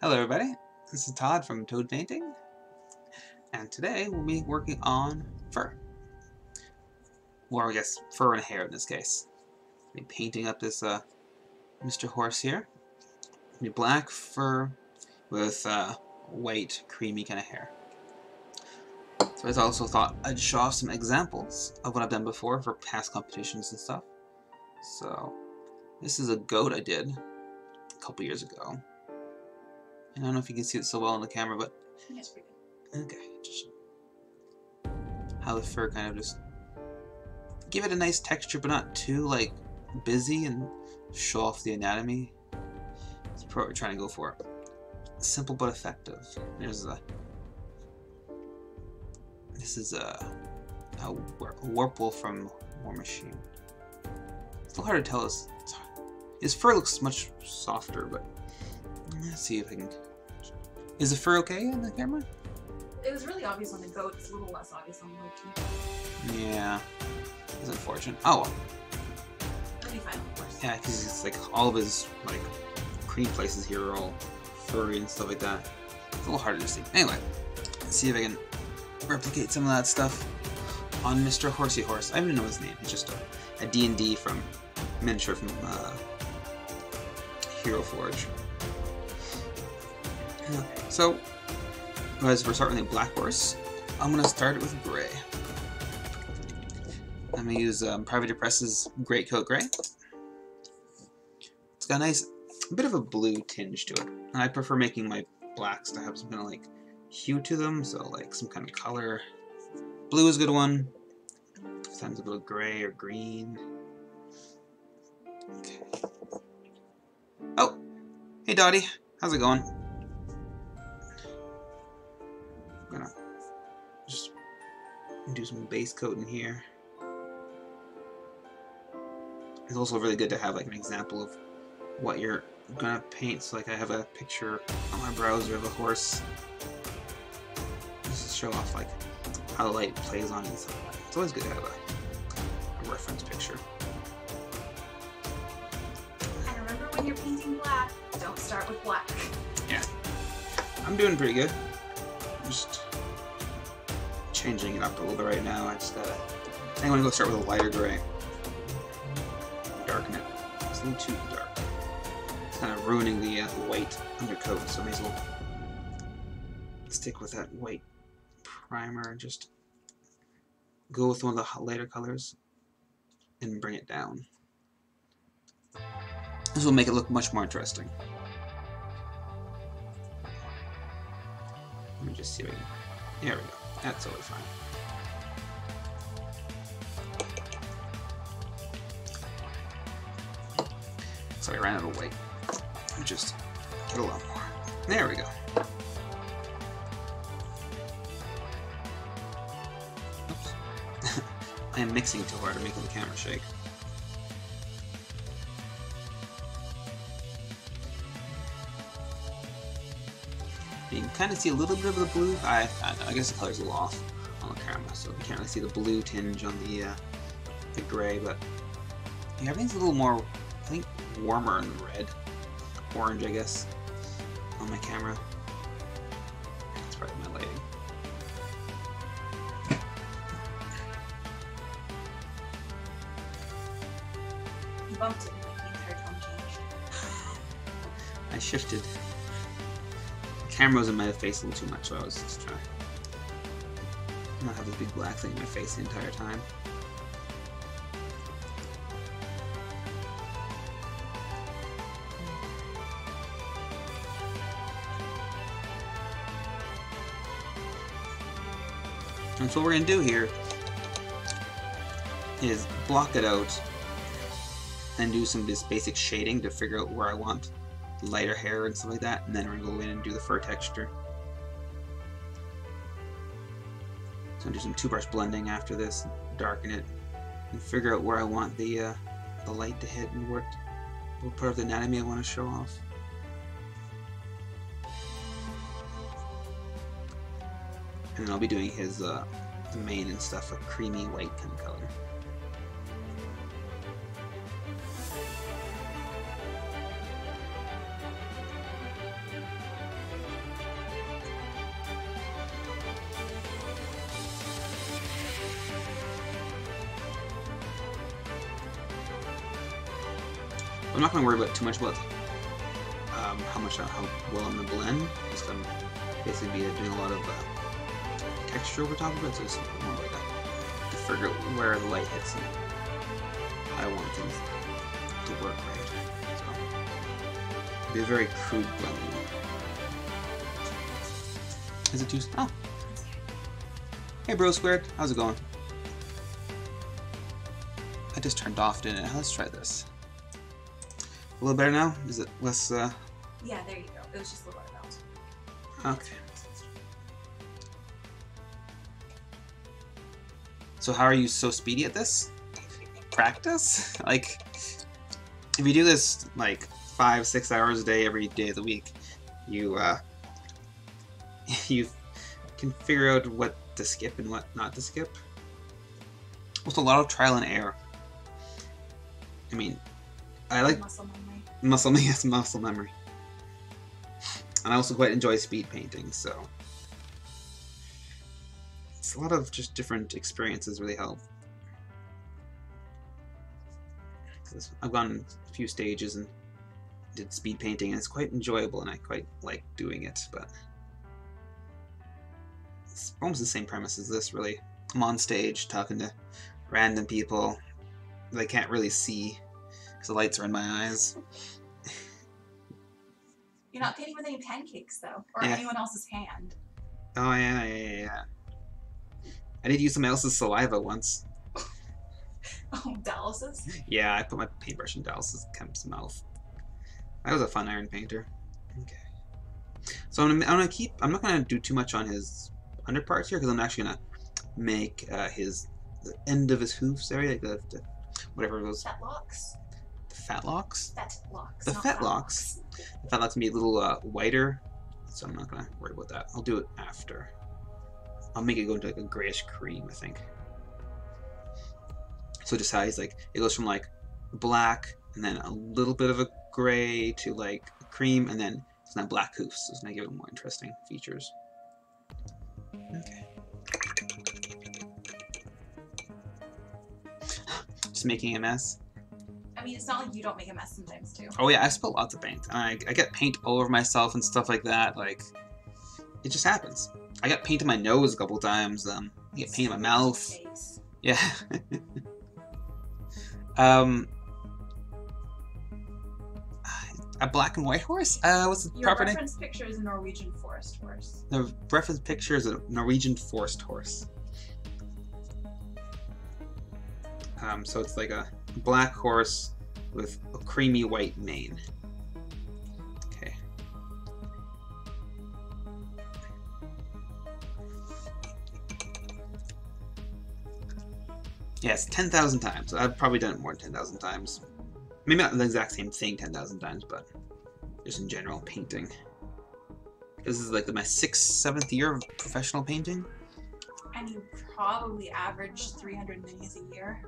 Hello everybody, this is Todd from Toad Painting, and today we'll be working on fur. Or I guess fur and hair in this case. I'll be painting up this Mr. Horse here. It'll be black fur with white, creamy kind of hair. So I also thought I'd show off some examples of what I've done before for past competitions and stuff. So this is a goat I did a couple years ago. I don't know if you can see it so well on the camera, but Yes, pretty good. okay, just how the fur kind of just give it a nice texture, but not too like busy and show off the anatomy. That's what we're trying to go for. Simple but effective. There's a. This is a Warple from War Machine. It's a little hard to tell. His fur looks much softer, but let's see if I can. Is the fur okay on the camera? It was really obvious on the goat. It's a little less obvious on the goat too. Yeah, it's unfortunate. Oh well. It'll be fine, of course. Yeah, because it's like all of his like cream places here are all furry and stuff like that. It's a little harder to see. Anyway, let's see if I can replicate some of that stuff on Mr. Horsey Horse. I don't even know his name. It's just a D&D from miniature from Hero Forge. Okay, so as we're starting with a black horse, I'm gonna start it with gray. I'm gonna use Private Press's Great Coat Gray. It's got a nice bit of a blue tinge to it, and I prefer making my blacks to have some kind of like hue to them, so like some kind of color. Blue is a good one. Sometimes a little gray or green. Okay. Oh, hey Dottie, how's it going? I'm gonna just do some base coat in here. It's also really good to have like an example of what you're gonna paint. So like I have a picture on my browser of a horse. Just to show off like how the light plays on it and stuff like that. It's always good to have a reference picture. And remember, when you're painting black, don't start with black. Yeah. I'm doing pretty good. Just changing it up a little bit right now. I think I'm gonna go start with a lighter gray. Darken it. It's a little too dark. It's kind of ruining the white undercoat, so I may as well stick with that white primer and just go with one of the lighter colors and bring it down. This will make it look much more interesting. Let me just see if I can. There we go. That's totally fine. So I ran out of white. Just get a lot more. There we go. Oops. I am mixing too hard to make the camera shake. You can kind of see a little bit of the blue. I guess the color's a little off on the camera, so you can't really see the blue tinge on the gray, but yeah, everything's a little more, I think, warmer in the red. Orange, I guess, on my camera. That's probably my lighting. You bumped it and the entire tone changed. I shifted. The camera was in my face a little too much, so I was just trying to not have this big black thing in my face the entire time. And so what we're going to do here is block it out and do some just basic shading to figure out where I want lighter hair and stuff like that, and then we're going to go in and do the fur texture. So I'll do some two-brush blending after this, darken it, and figure out where I want the light to hit and what part of the anatomy I want to show off. And then I'll be doing his the mane and stuff, a creamy white kind of color. I'm not going to worry about too much about how well I'm going to blend. Just basically doing a lot of texture over top of it, so it's more like to figure out where the light hits and I want things to work right. So it'll be a very crude blending. Is it too? Oh. Hey, Bro Squared, how's it going? I just turned off, didn't it? Let's try this. A little better now? Is it less? Yeah, there you go. It was just a little out. Okay. So how are you so speedy at this? Practice? Like, if you do this like 5-6 hours a day every day of the week, you you can figure out what to skip and what not to skip. With a lot of trial and error. I mean, I like Muscle memory. muscle memory. And I also quite enjoy speed painting, so it's a lot of just different experiences really help. I've gone a few stages and did speed painting, and it's quite enjoyable, and I quite like doing it, but it's almost the same premise as this, really. I'm on stage talking to random people that I can't really see because the lights are in my eyes. You're not painting with any pancakes, though, or Yeah. anyone else's hand. Oh, yeah. I did use somebody else's saliva once. Oh, Dallas's? Yeah, I put my paintbrush in Dallas's Kemp's mouth. That was a fun iron painter. Okay. So I'm not gonna do too much on his underparts here because I'm actually gonna make the end of his hoofs area, like the whatever those Fat locks? the fat locks. Fat locks. The not fat locks. The fat locks can be a little whiter, so I'm not gonna worry about that. I'll do it after. I'll make it go into like a grayish cream, I think. So just how he's like, it goes from like black and then a little bit of a gray to like cream, and then it's now black hoofs. So it's gonna give it more interesting features. Okay. Just making a mess. I mean, it's not like you don't make a mess sometimes, too. Oh yeah, I spill lots of paint. I get paint all over myself and stuff like that. Like, it just happens. I got paint in my nose a couple times. I get paint in my mouth. Face. Yeah. A black and white horse? What's the Your proper name? reference picture is a Norwegian forest horse. The reference picture is a Norwegian forest horse. So it's like a black horse with a creamy white mane. Okay. Yes, 10,000 times. I've probably done it more than 10,000 times. Maybe not the exact same thing 10,000 times, but just in general painting. This is like my 6th, 7th year of professional painting. And you probably average 300 minis a year.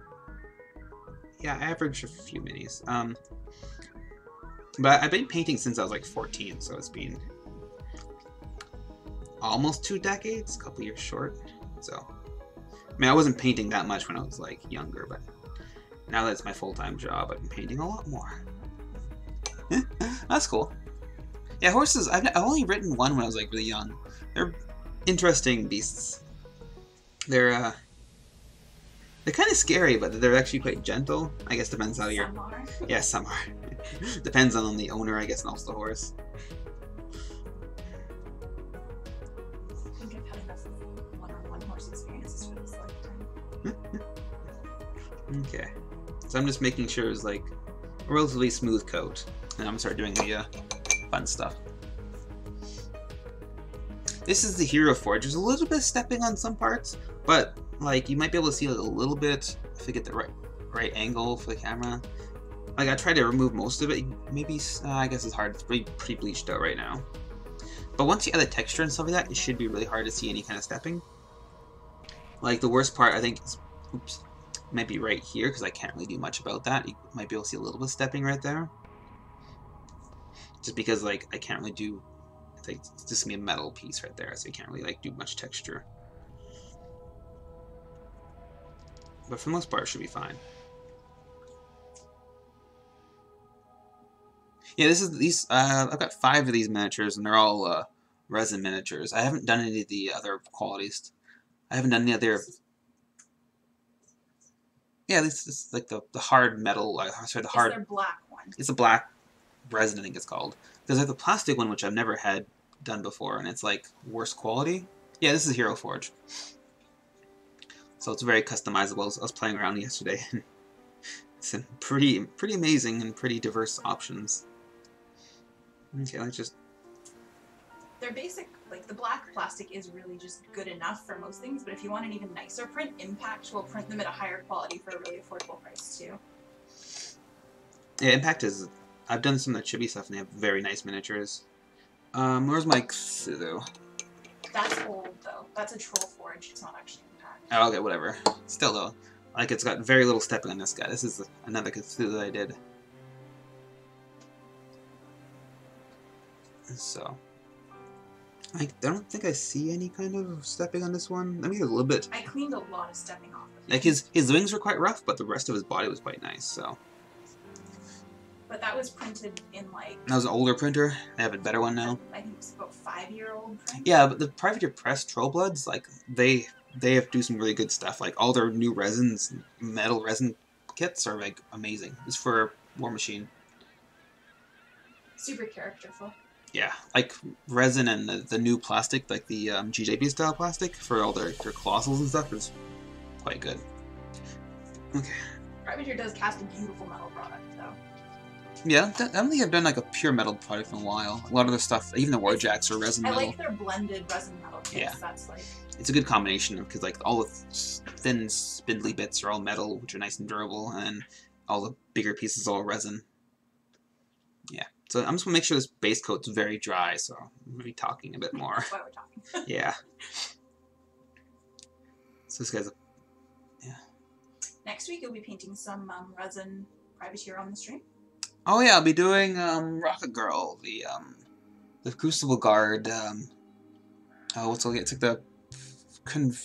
Yeah, I average a few minis. But I've been painting since I was like 14, so it's been almost 2 decades, a couple years short. So, I mean, I wasn't painting that much when I was like younger, but now that it's my full-time job, I've been painting a lot more. That's cool. Yeah, horses, I've only written one when I was like really young. They're interesting beasts. They're kind of scary, but they're actually quite gentle. I guess depends how you're... Some are. Yeah, some are. Depends on the owner, I guess, and also the horse. I think I've had enough one-on-one horse experiences for this lifetime. Okay. So I'm just making sure it's like a relatively smooth coat. And I'm gonna start doing the fun stuff. This is the Hero Forge. There's a little bit of stepping on some parts, but like you might be able to see like a little bit if I get the right angle for the camera. Like I tried to remove most of it. Maybe I guess it's hard. It's pretty bleached out right now. But once you add the texture and stuff like that, it should be really hard to see any kind of stepping. Like the worst part, I think, is, might be right here because I can't really do much about that. You might be able to see a little bit of stepping right there. Just because like I can't really do. It's just gonna be a metal piece right there, so you can't really like do much texture. But for the most part, it should be fine. Yeah, this is these. I've got 5 of these miniatures, and they're all resin miniatures. I haven't done any of the other qualities. I haven't done any other. Yeah, this is like the hard metal. Sorry, the It's hard. their black one. It's a black resin, I think it's called. There's like the plastic one, which I've never had done before, and it's like worse quality. Yeah, this is Hero Forge. So it's very customizable. I was playing around yesterday. It's pretty amazing and pretty diverse options. Okay, let's just. Their basic, like the black plastic is really just good enough for most things, but if you want an even nicer print, Impact will print them at a higher quality for a really affordable price too. Yeah, Impact is. I've done some of the chibi stuff, and they have very nice miniatures. Where's my Cthulhu? That's old though. That's a Troll Forge. It's not actually Impact. Oh, okay, whatever. Still though, like it's got very little stepping on this guy. This is another Cthulhu that I did. So, I don't think I see any kind of stepping on this one. I mean, a little bit. I cleaned a lot of stepping off of Like him. his wings were quite rough, but the rest of his body was quite nice. So But that was printed in like, that was an older printer. They have a better one now. I think it's about 5-year-old print. Yeah, but the Privateer Press Trollbloods, like they have to do some really good stuff. Like all their new resins, metal resin kits are like amazing. It's for War Machine. Super characterful. Yeah, like resin and the new plastic, like the GJP style plastic for all their colossals and stuff is quite good. Okay. Privateer does cast a beautiful metal product though. Yeah, I don't think I've done like a pure metal product in a while. A lot of their stuff, even the Warjacks are resin I metal. like their blended resin metal kits. Yeah. That's like, It's a good combination because like all the thin spindly bits are all metal, which are nice and durable, and all the bigger pieces are all resin. Yeah. So I'm just gonna make sure this base coat's very dry, so I'm gonna be talking a bit more. that's why we're talking. Yeah. So this guy's Next week you'll be painting some resin Privateer on the stream. oh yeah, I'll be doing Rocket Girl, the Crucible Guard. What's it? It's like the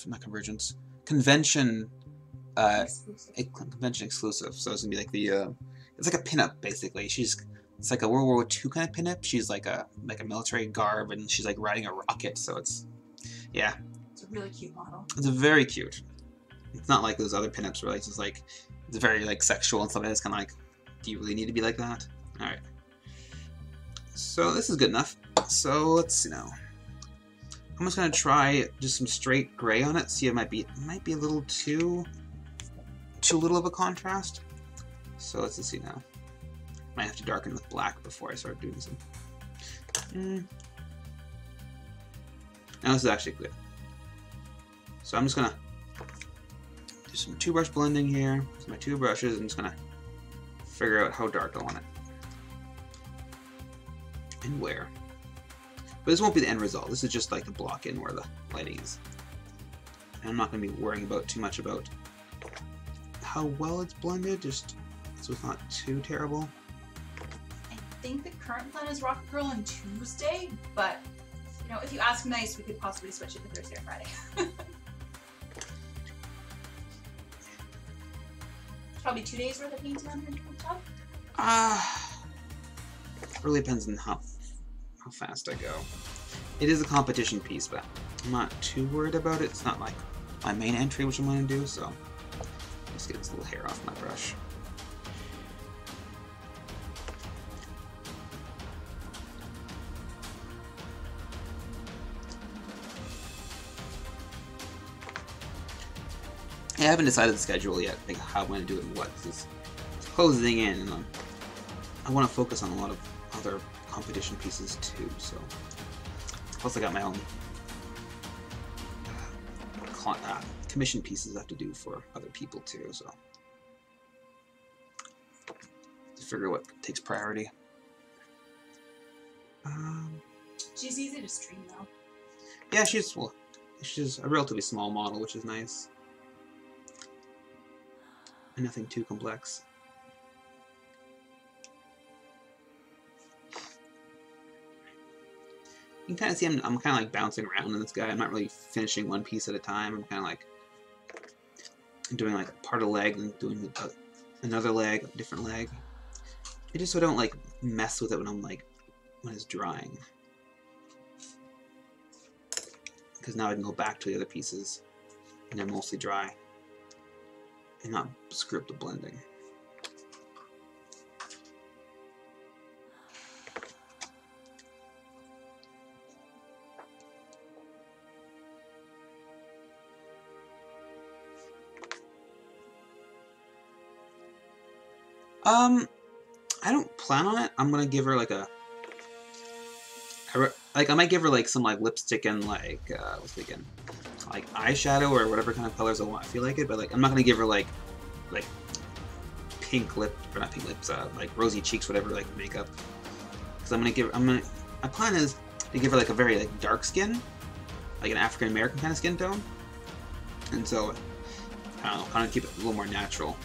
not convergence convention. Exclusive. Convention exclusive. So it's gonna be like the it's like a pinup basically. It's like a World War II kind of pinup. She's like a military garb and she's like riding a rocket. So it's It's a really cute model. it's very cute. It's not like those other pinups where it's just like it's very like sexual and stuff like that. It's kind of like, do you really need to be like that? All right. So this is good enough. So let's see now. I'm just gonna try just some straight gray on it. See, it might be a little too little of a contrast. So let's just see now. Might have to darken with black before I start doing some. Now this is actually good. So I'm just gonna do some 2-brush blending here. So my 2 brushes. I'm just gonna figure out how dark I want it and where. But this won't be the end result. This is just like the block in where the lighting is. And I'm not going to be worrying about too much about how well it's blended, just so it's not too terrible. I think the current plan is Rocket Girl on Tuesday, but you know, if you ask nice, we could possibly switch it to Thursday or Friday. Probably 2 days worth of painting on her top. It really depends on how fast I go. It is a competition piece, but I'm not too worried about it. It's not like my main entry, which I'm going to do, so just get this little hair off my brush. Yeah, I haven't decided the schedule yet, like how I'm going to do it and what. It's closing in, and I want to focus on a lot of other competition pieces too, so. Plus I got my own commission pieces I have to do for other people too, so. To figure what takes priority. She's easy to stream though. Yeah, she's a relatively small model, which is nice. And nothing too complex. You can kind of see I'm kind of like bouncing around in this guy. I'm not really finishing one piece at a time. I'm kind of like doing like part of the leg and doing another leg, a different leg. I just so I don't like mess with it when it's drying. Because now I can go back to the other pieces and they're mostly dry and not screw up the blending. I don't plan on it. I'm gonna give her like I might give her like some like lipstick and like I was thinking like eyeshadow or whatever kind of colors I feel like it, but like I'm not gonna give her like pink lip or not pink lips, like rosy cheeks, whatever, like makeup. Because my plan is to give her like a very like dark skin, like an African American kind of skin tone, and so I don't know, kind of keep it a little more natural.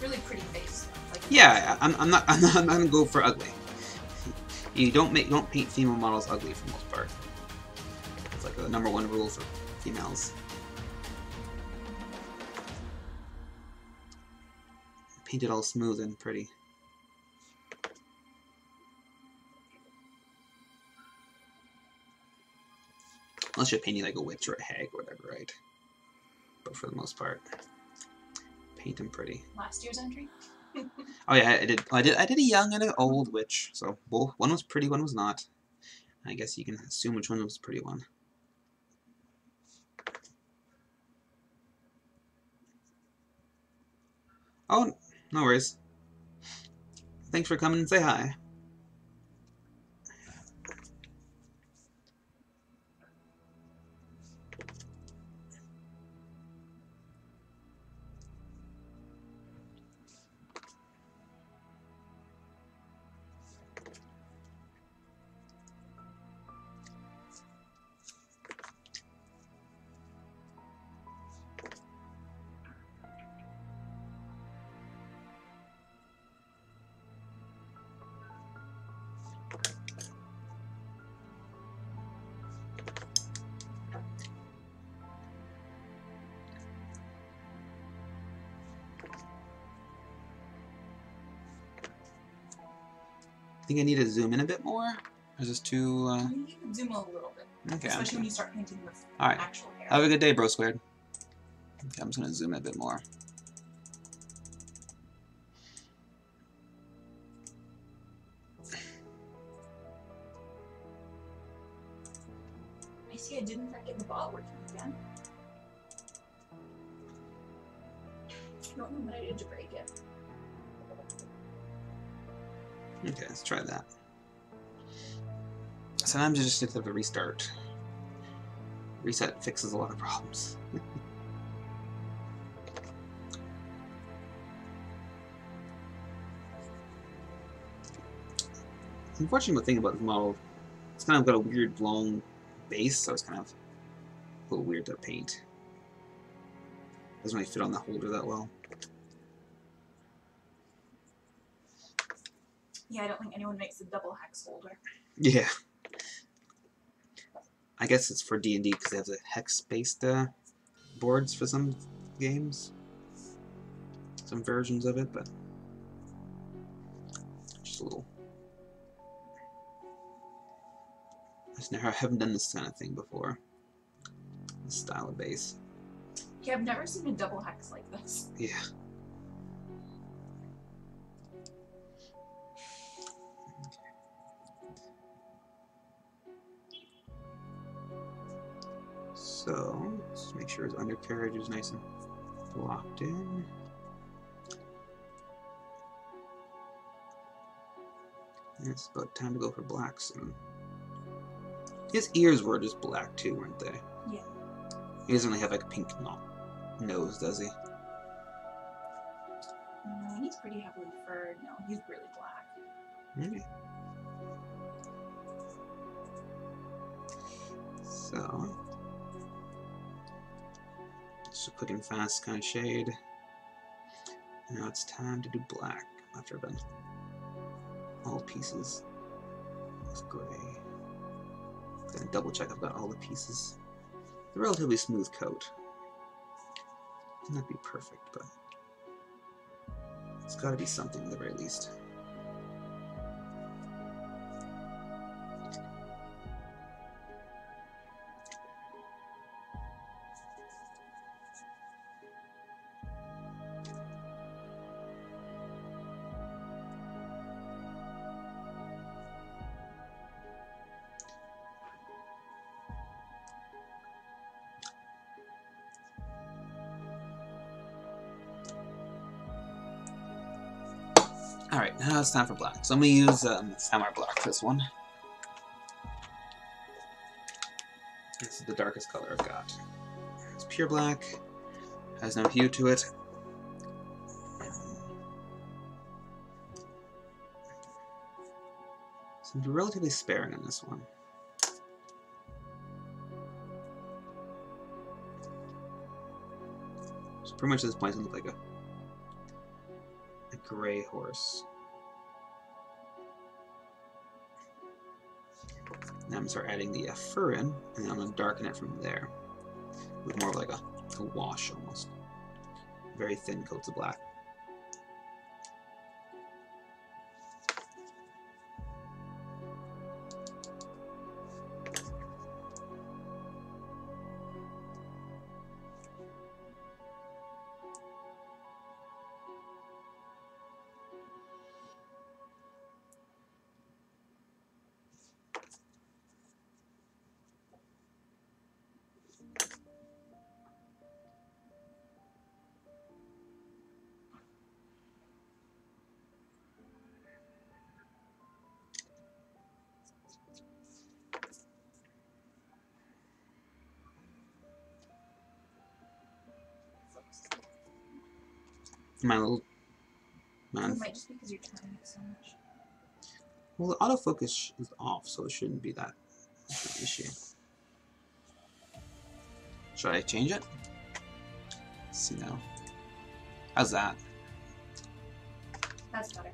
Really pretty face. Like, Yeah, I'm not gonna go for ugly. You don't paint female models ugly for the most part. It's like the #1 rule for females. Paint it all smooth and pretty. Unless you're painting like a witch or a hag or whatever, right? But for the most part, paint them pretty. Last year's entry. Oh yeah, I did a young and an old witch. So both, one was pretty, one was not. I guess you can assume which one was the pretty one. Oh, no worries. Thanks for coming and say hi. I think I need to zoom in a bit more. Or is this too? You can zoom a little bit. Okay. Especially when you start painting with Alright. actual hair. Have a good day, Bro Squared. Okay, I'm just gonna zoom in a bit more. I see I didn't get the bot working again. I don't know what I did to break it. Okay, let's try that. Sometimes you just have to restart. Reset fixes a lot of problems. The unfortunate thing about this model, it's kind of got a weird long base, so it's kind of a little weird to paint. Doesn't really fit on the holder that well. Yeah, I don't think anyone makes a double hex holder. Yeah. I guess it's for D&D because they have the hex-based boards for some games. Some versions of it, but just a little. I haven't done this kind of thing before. This style of base. Yeah, I've never seen a double hex like this. Yeah. So, let's make sure his undercarriage is nice and locked in. And it's about time to go for black soon. His ears were just black too, weren't they? Yeah. He doesn't really have like a pink nose, does he? No, he's pretty heavily furred. No, he's really black. Okay. So, just quick and fast kind of shade. Now it's time to do black after I've done all pieces. It's gray. Gonna double check I've got all the pieces. It's a relatively smooth coat. Not be perfect, but It's got to be something at the very least. Alright, now it's time for black. So I'm going to use Samurai Black for this one. This is the darkest color I've got. It's pure black, has no hue to it. So I'm relatively sparing on this one. So pretty much at this point it's going to look like a gray horse. Now I'm going to start adding the fur in, and then I'm going to darken it from there with more of like a wash almost. Very thin coats of black. My little man. It might just be because you're turning it so much. Well, the autofocus is off, so it shouldn't be that much of an issue. Should I change it? Let's see now. How's that? That's better.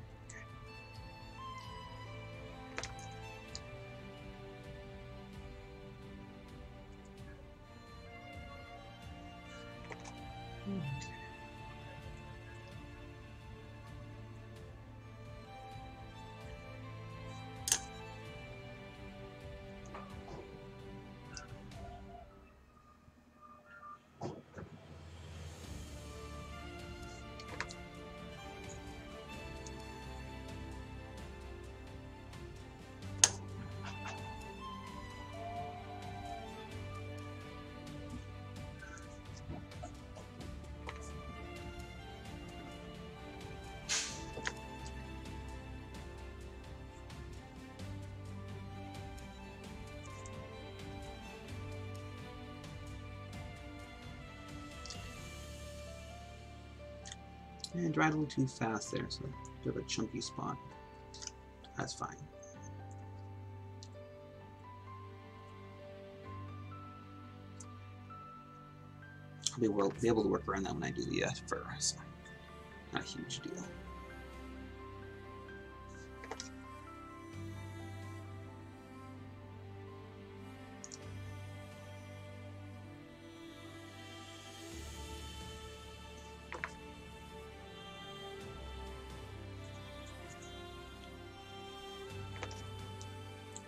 And dried a little too fast there, so a bit of a chunky spot. That's fine. I'll be able to work around that when I do the fur, so not a huge deal.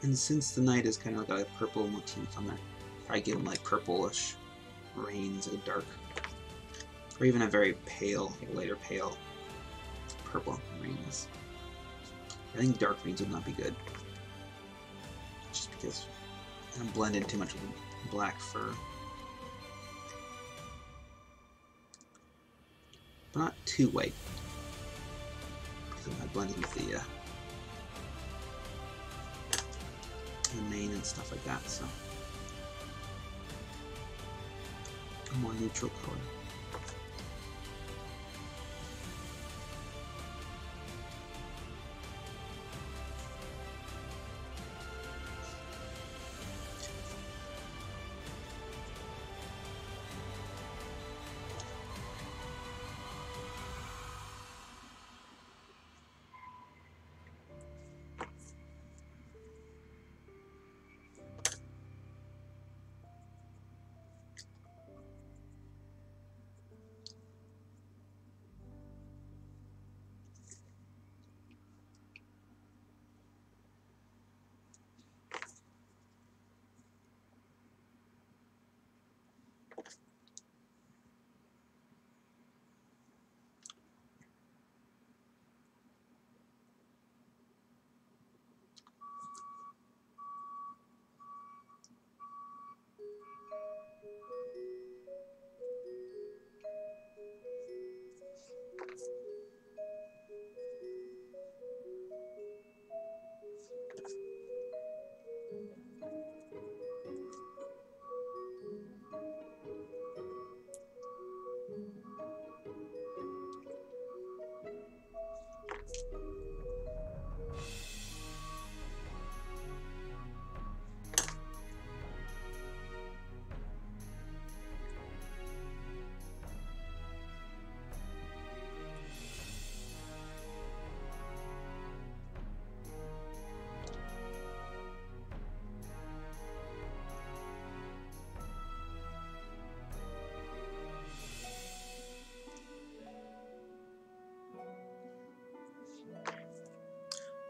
And since the knight is kind of got a purple motif on there, I give him like purplish reins, a dark, or even a very pale, lighter pale purple reins. I think dark reins would not be good, just because I'm blending too much with the black fur. But not too white, because I'm not blending with the mane and stuff like that, so a more neutral color.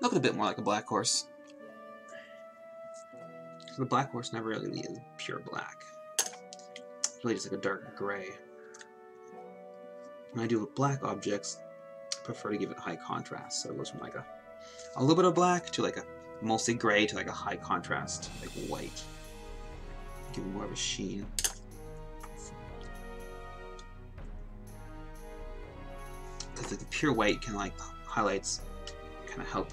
Look a bit more like a black horse. So the black horse never really is pure black. It's really just like a dark gray. When I do with black objects, I prefer to give it high contrast. So it goes from like a little bit of black to like a mostly gray to like a high contrast, like white. Give it more of a sheen. Because like the pure white can like highlights kind of help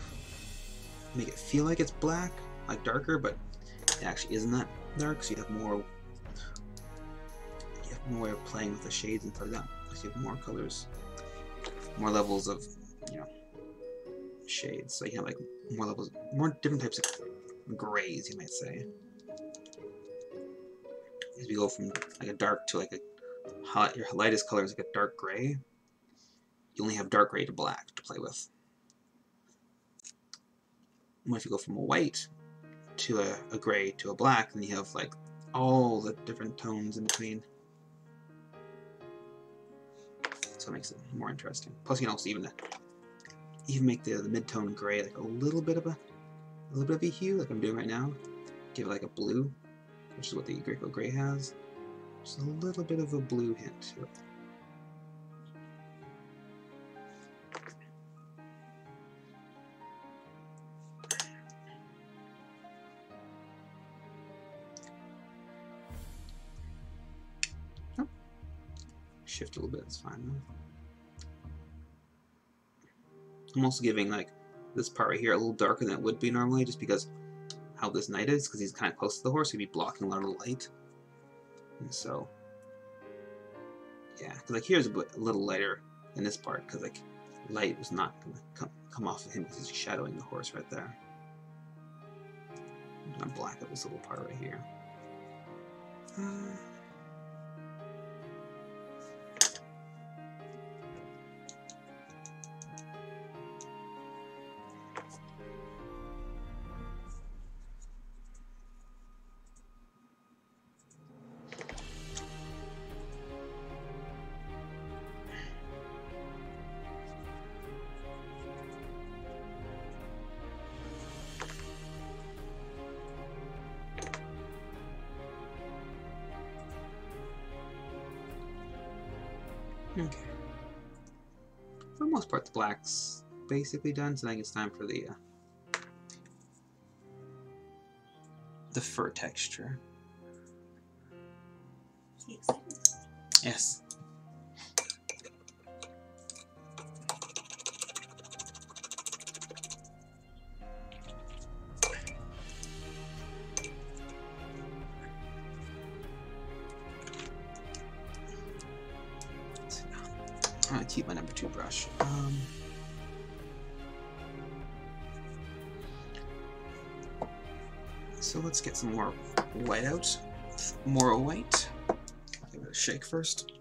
make it feel like it's black, like darker, but it actually isn't that dark. So you have more way of playing with the shades and stuff like that. So you have more colors, more levels of, you know, shades. So you have like more levels, more different types of grays, you might say. As we go from like a dark to like your lightest color is like a dark gray. You only have dark gray to black to play with. And if you go from a white to a gray to a black, then you have like all the different tones in between. So it makes it more interesting. Plus, you can also even make the mid-tone gray like a little bit of a hue, like I'm doing right now. Give it like a blue, which is what the Graco Gray has. Just a little bit of a blue hint to it. Shift a little bit, it's fine though. I'm also giving like this part right here a little darker than it would be normally, just because how this knight is, because he's kind of close to the horse, he'd be blocking a lot of the light. And so, yeah, because like here's a little lighter in this part, because like light was not going to come off of him because he's shadowing the horse right there. I'm going to black up this little part right here. Okay. For the most part, the black's basically done, so I think it's time for the fur texture. Are you excited? Yes. I'm gonna keep my number 2 brush. So let's get some more white out. More white. Give it a shake first.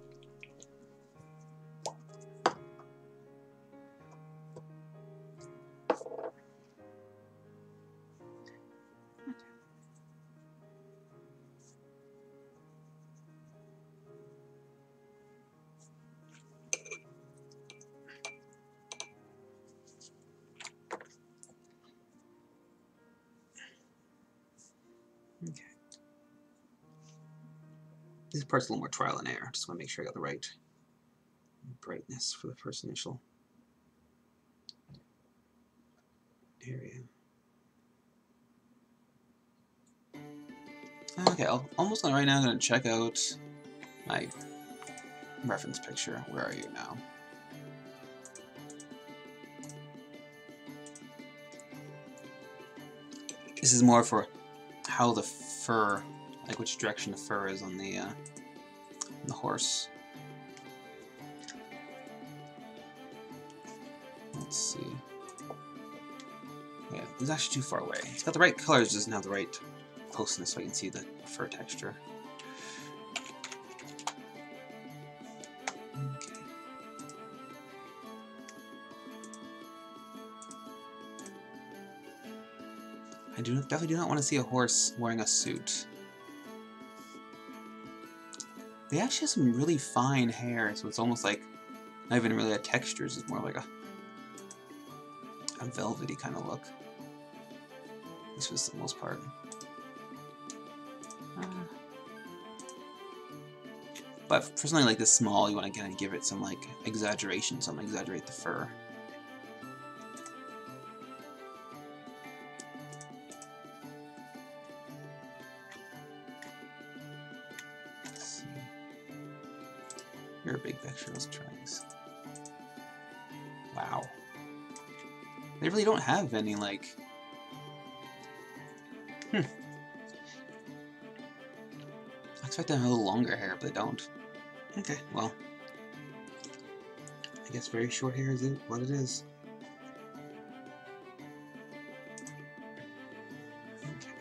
Okay. This part's a little more trial and error. Just want to make sure I got the right brightness for the first initial area. Okay, almost right now I'm going to check out my reference picture. Where are you now? This is more for how the fur, like which direction the fur is on the horse. Let's see. Yeah, it's actually too far away. It's got the right colors, just doesn't have the right closeness, so I can see the fur texture. Okay. I definitely do not want to see a horse wearing a suit. They actually have some really fine hair, so it's almost like not even really a texture, it's more like a velvety kind of look. This was the most part. But for something like this small, you want to kind of give it some like exaggeration, something to exaggerate the fur. Let's see. You're a big picture. Let's try this. Wow. They really don't have any like. I expect them to have a little longer hair, but they don't. Okay, well. I guess very short hair is what it is. Okay.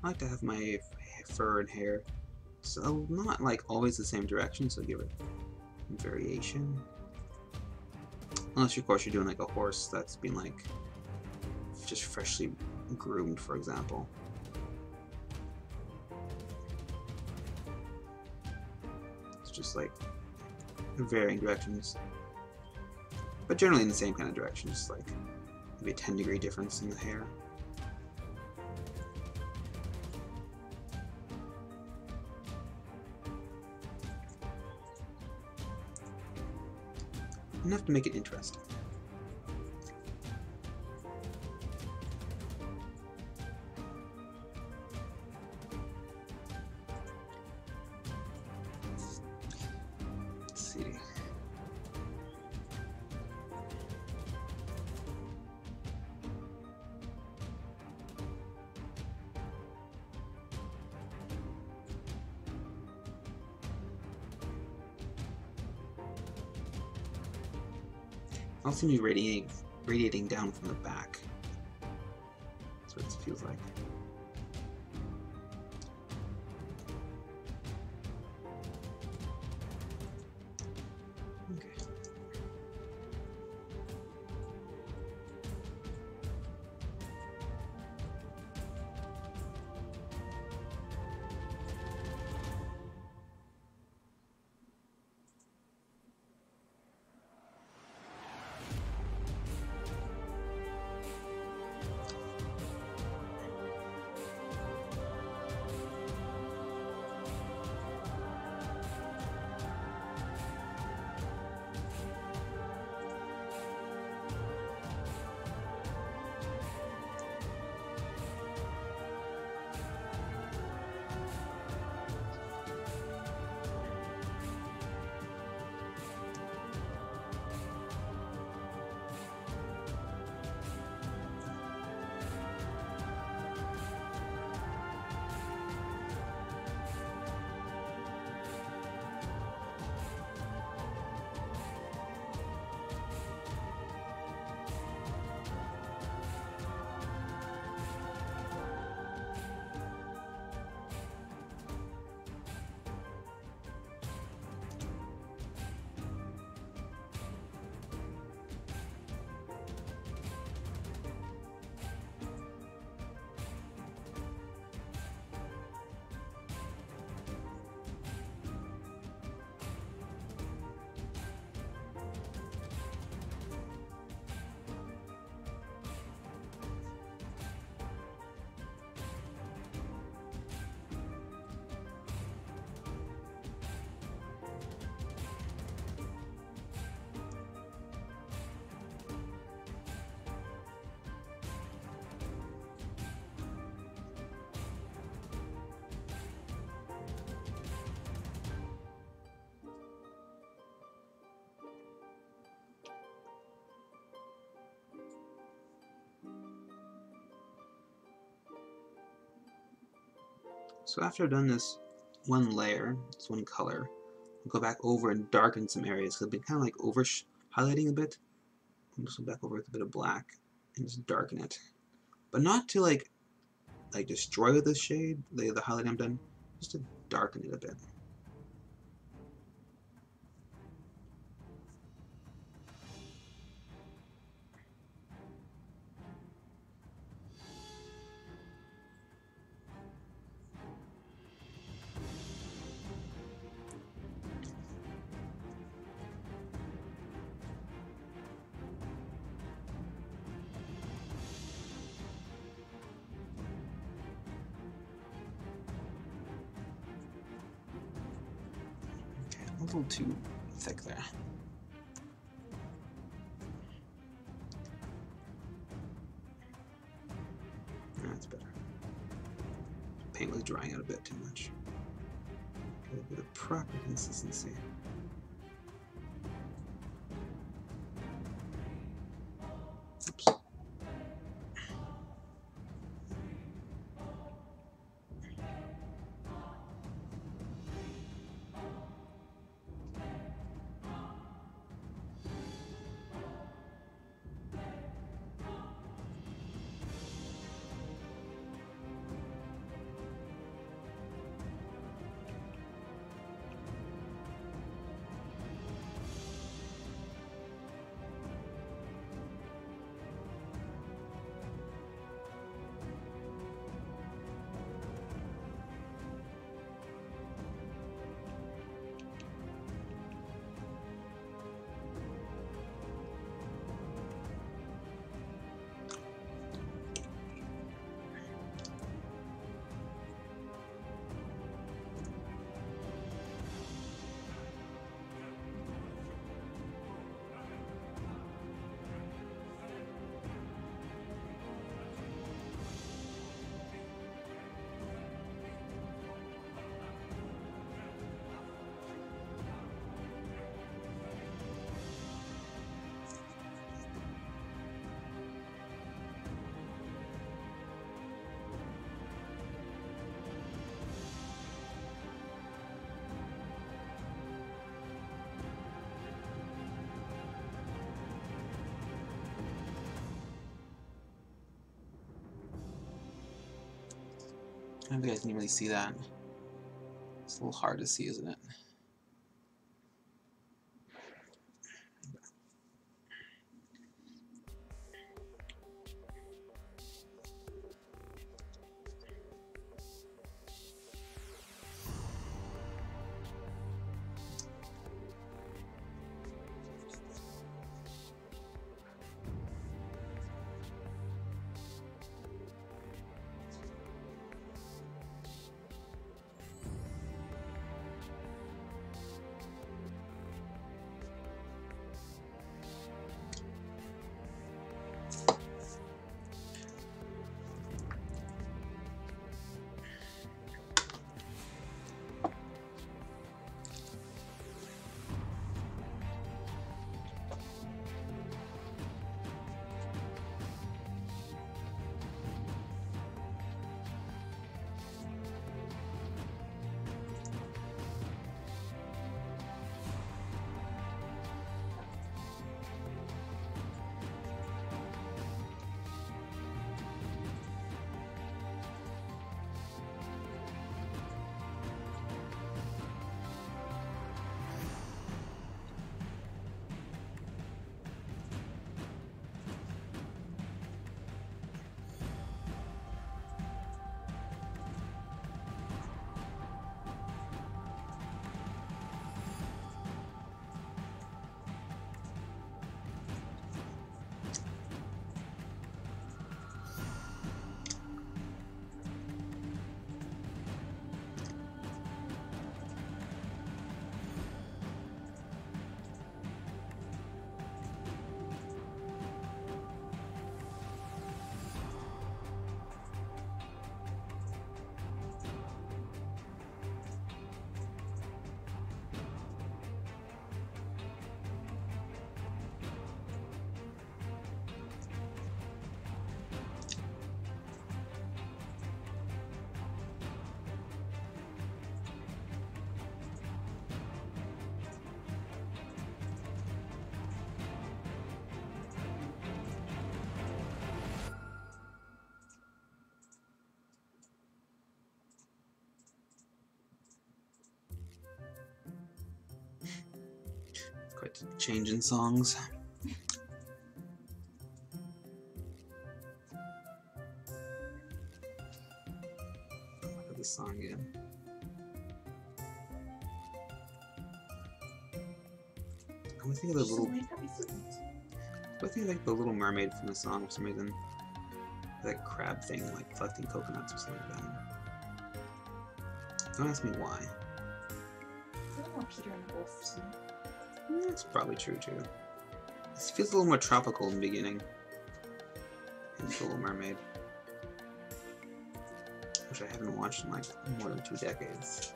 I like to have my fur and hair, so not like always the same direction, so give it variation. Unless, of course, you're doing like a horse that's been like just freshly groomed, for example. It's just like varying directions, but generally in the same kind of direction, just like maybe a 10-degree difference in the hair. Enough to make it interesting. Let's see. I'll seem to be radiating down from the back. That's what it feels like. Okay. So after I've done this one layer, this one color, I'll go back over and darken some areas because I've been kind of like over highlighting a bit. I'll just go back over with a bit of black and just darken it, but not to like destroy the shade, the highlighting I'm done, just to darken it a bit. A little too thick there. That's better. Paint was drying out a bit too much. Get a bit of proper consistency. Oops. I don't know if you guys can really see that. It's a little hard to see, isn't it? Quite a change in songs. Look at this song again. I think of the little. I think like the Little Mermaid from the song for some reason. That crab thing, like collecting coconuts or something like that. Don't ask me why. It's a little more Peter and the Wolf, isn't it? That's probably true too. This feels a little more tropical in the beginning. In The Little Mermaid. Which I haven't watched in like more than 2 decades.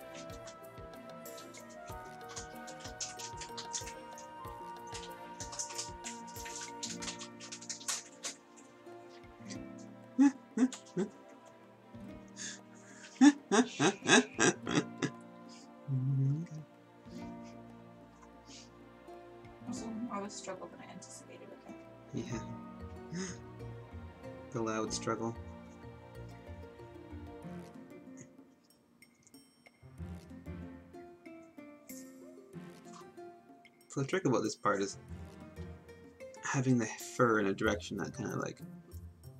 Also, more of a struggle than I anticipated, okay? Yeah. The loud struggle. So the trick about this part is having the fur in a direction that kind of like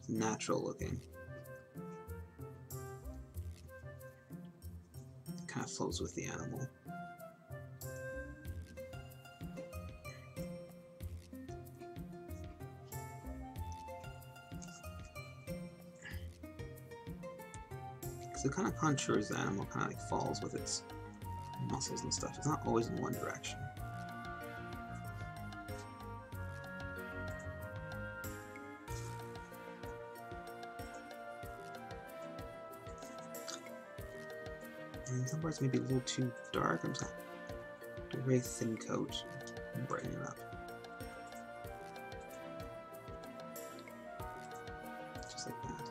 is natural looking. It kind of flows with the animal. So it kind of contours the animal, kind of like falls with its muscles and stuff. It's not always in one direction. And some parts may be a little too dark. I'm just gonna do a very thin coat and brighten it up. Just like that.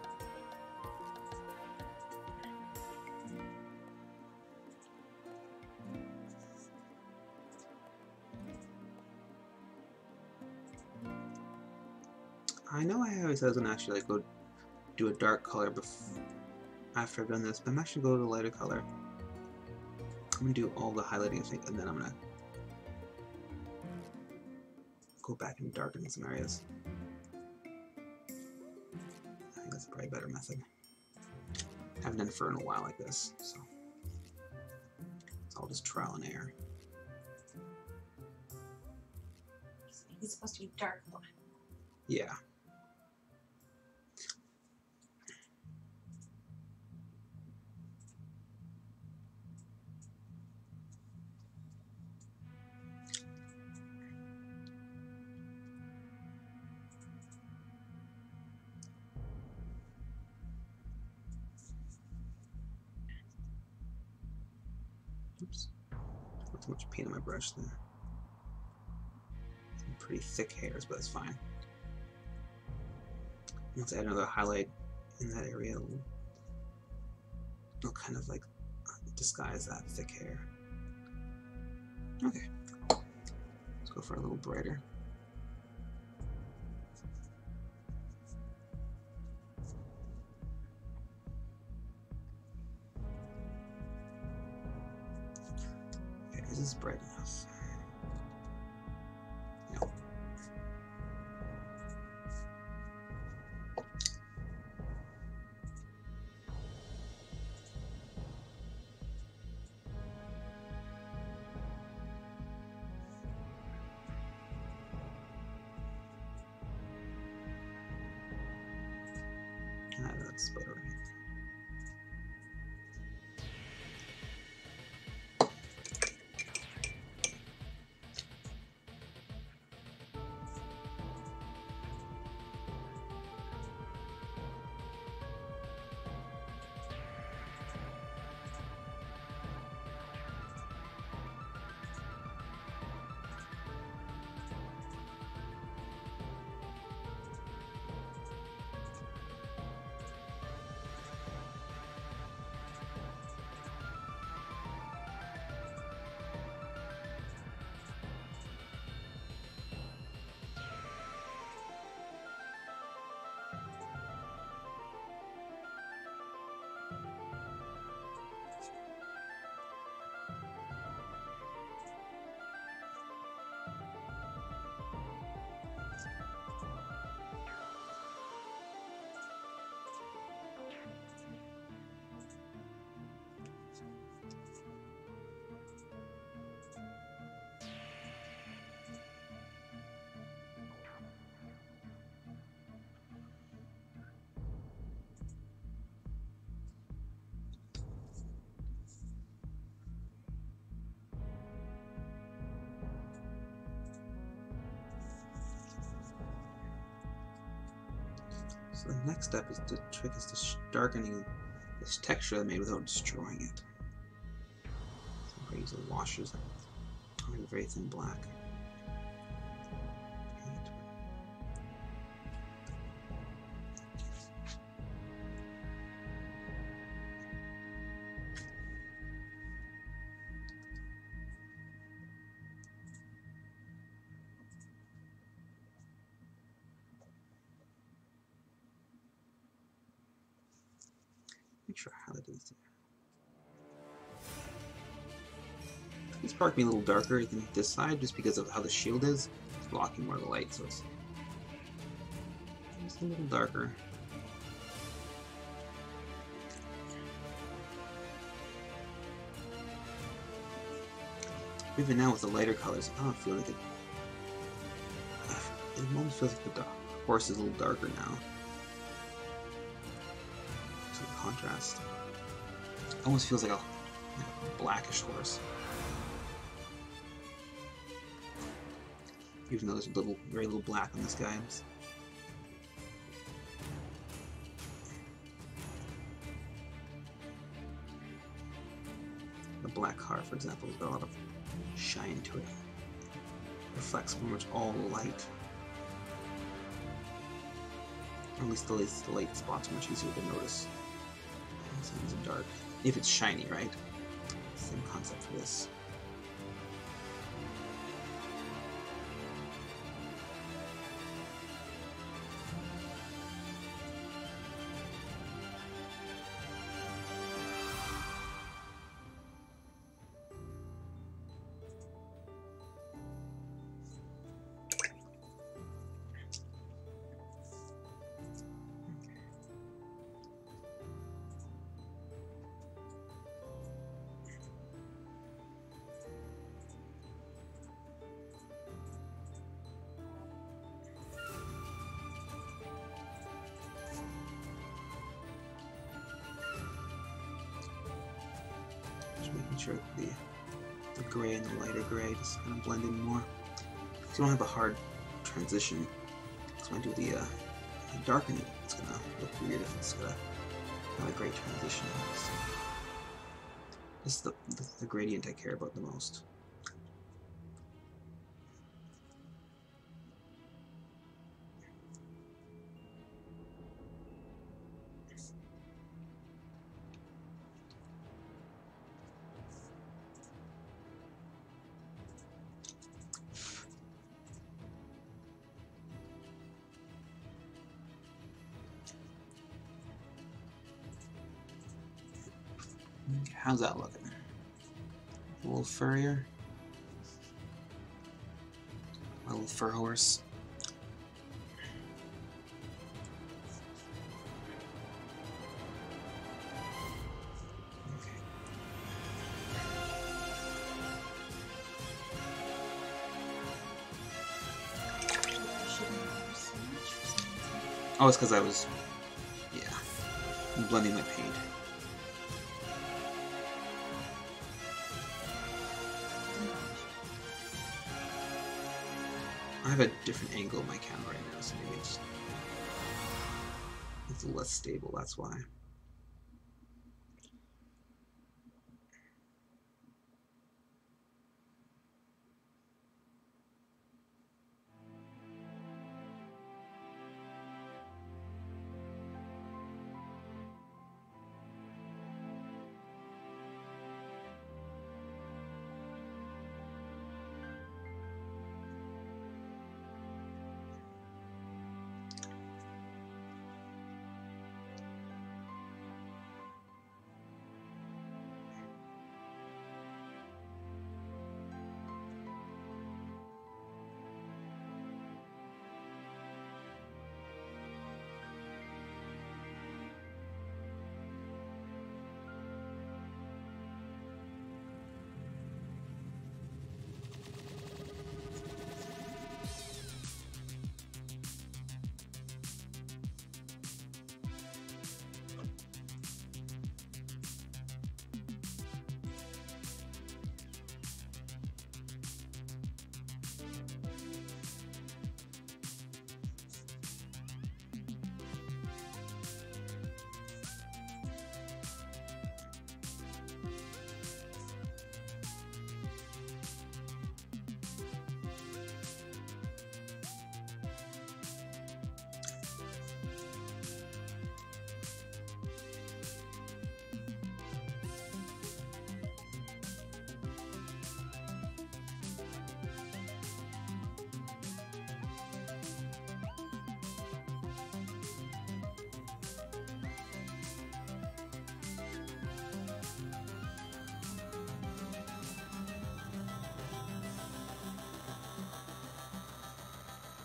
I know I always said I was gonna actually like go do a dark color after I've done this, but I'm actually going to go to a lighter color. I'm gonna do all the highlighting, I think, and then I'm gonna go back and darken some areas. I think that's probably a better method. I haven't done fur in a while like this, so it's all just trial and error. He's supposed to be dark black. Yeah. Oops. Not too much paint on my brush there. Some pretty thick hairs, but it's fine. Let's add another highlight in that area. It'll kind of like disguise that thick hair. Okay. Let's go for a little brighter. Okay, is this bright enough? No. That's about right. So the next step is the trick is just darkening this texture I made without destroying it. So I'm going to use the washers on a very thin black. Make sure I highlight this. This part being a little darker than this side just because of how the shield is. It's blocking more of the light, so it's just a little darker. Even now with the lighter colors, I don't feel like it. It almost feels like the horse is a little darker now. So the contrast. It almost feels like a blackish horse. Even though there's very little black on this guy. The black car, for example, has got a lot of shine to it. Reflects pretty much all the light. Or at least the light spots are much easier to notice. Things are dark. If it's shiny, right? Same concept for this. Making sure the gray and the lighter gray just kind of blend in more. Because you don't have a hard transition. So when I do the darkening, it's going to look weird if it's got not a great transition. So this is the gradient I care about the most. How's that looking? A little furrier? A little fur horse? Oh, it's because I was, blending my paint. I have a different angle of my camera right now, so maybe it's a little less stable, that's why.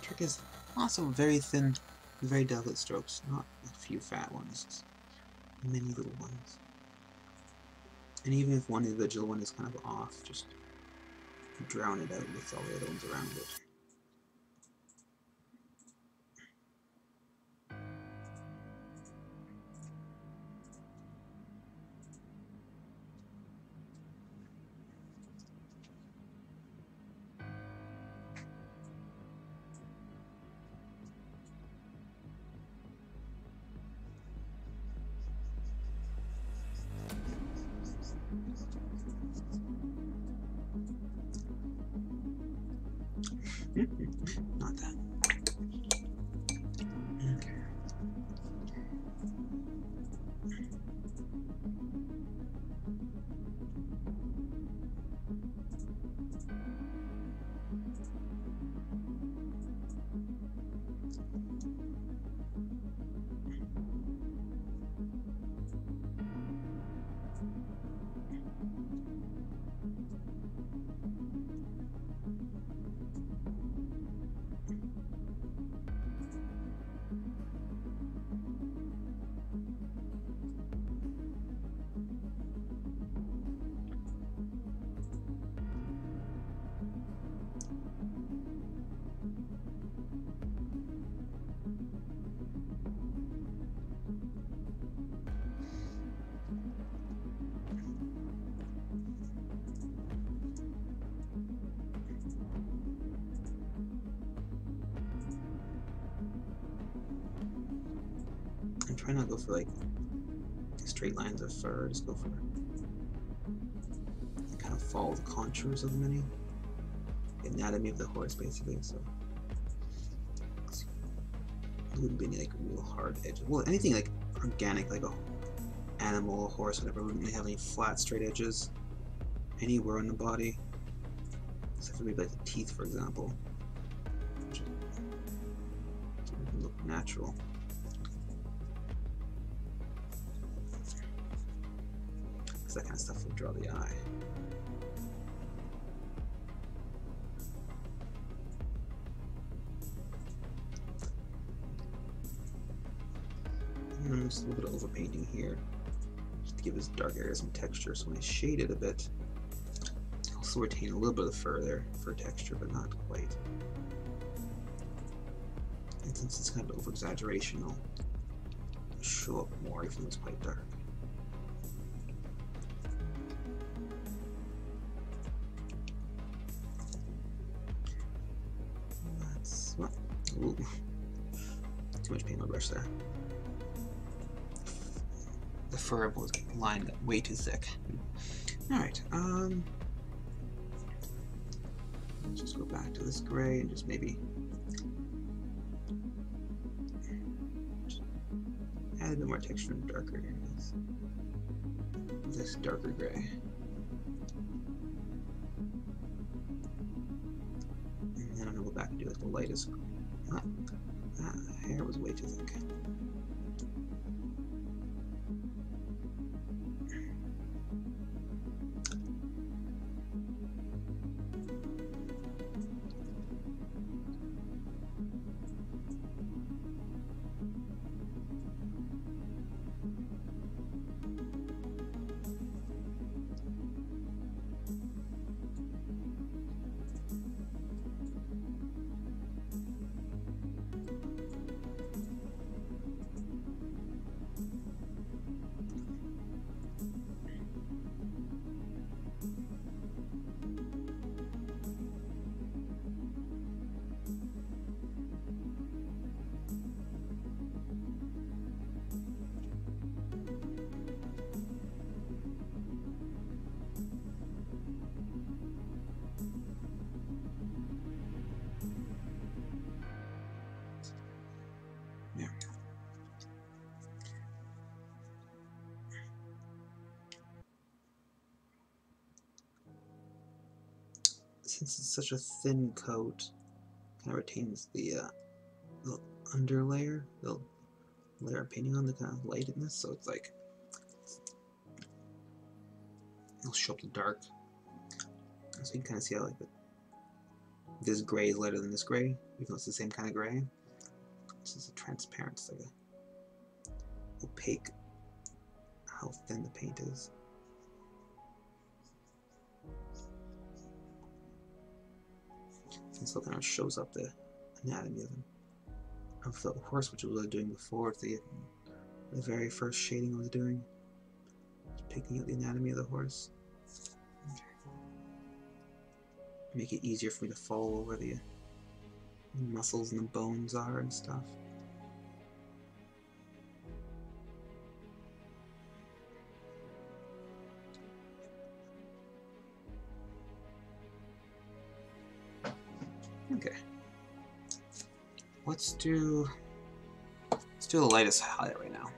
Trick is also very thin, very delicate strokes, not a few fat ones, just many little ones. And even if one individual one is kind of off, just drown it out with all the other ones around it. Not that. Okay. I'm trying not to go for like straight lines of fur, just go for kind of follow the contours of the mini. The anatomy of the horse basically, so it wouldn't be any like real hard edges. Well, anything like organic, like a animal, a horse, whatever, wouldn't really have any flat straight edges anywhere on the body. Except for maybe like the teeth, for example. Which would look natural. Because that kind of stuff will draw the eye. And just a little bit of overpainting here, just to give his dark areas some texture. So when I shade it a bit, I'll still retain a little bit of fur there, fur texture, but not quite. And since it's kind of over exaggeration, I'll show up more even though it's quite dark. That's what. Ooh. Too much paint on my brush there. The fur was lined up way too thick. Alright, let's just go back to this gray and just maybe add a bit more texture in darker areas. This darker gray. And then I'm gonna go back and do like the lightest. That hair was way too thick. Since it's such a thin coat, kind of retains the under layer, the layer of painting on the kind of lightness, so it's like it'll show up the dark. So you can kind of see how like the this gray is lighter than this gray, even though it's the same kind of gray. This is a transparent, it's like a opaque how thin the paint is. This look kind of shows up the anatomy of the horse, which I was doing before. It's the very first shading I was doing. Just picking out the anatomy of the horse. Okay. Make it easier for me to follow where the muscles and the bones are and stuff. Okay. Let's do the lightest highlight right now.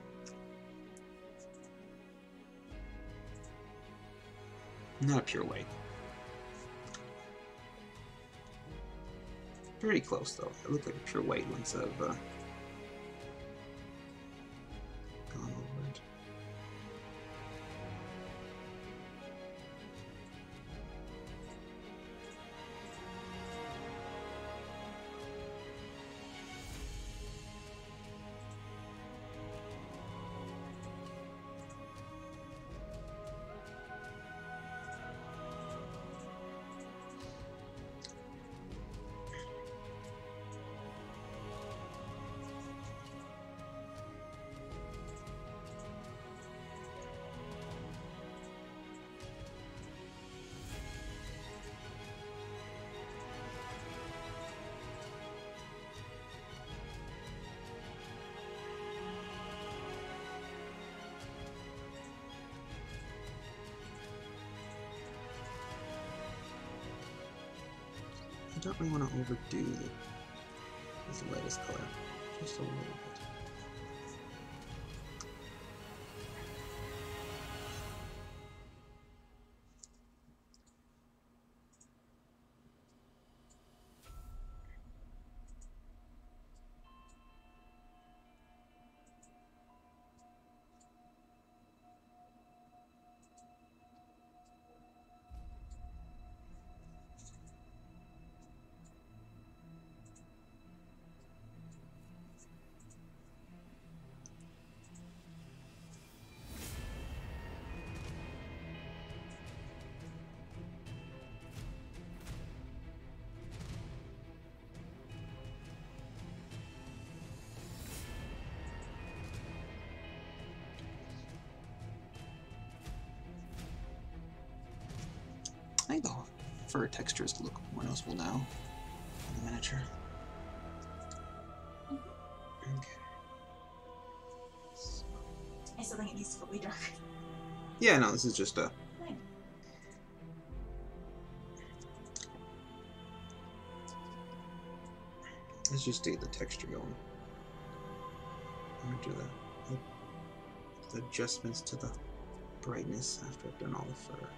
Not a pure white. Pretty close though. It looked like a pure white once I've gone over it. I don't really want to overdo this lightest color, just a little bit. I think the fur textures look more noticeable now in the miniature. Okay. I still think it needs to go way darker. Yeah, no, this is just a... Fine. Let's just get the texture going. I'm gonna do the adjustments to the brightness after I've done all the fur.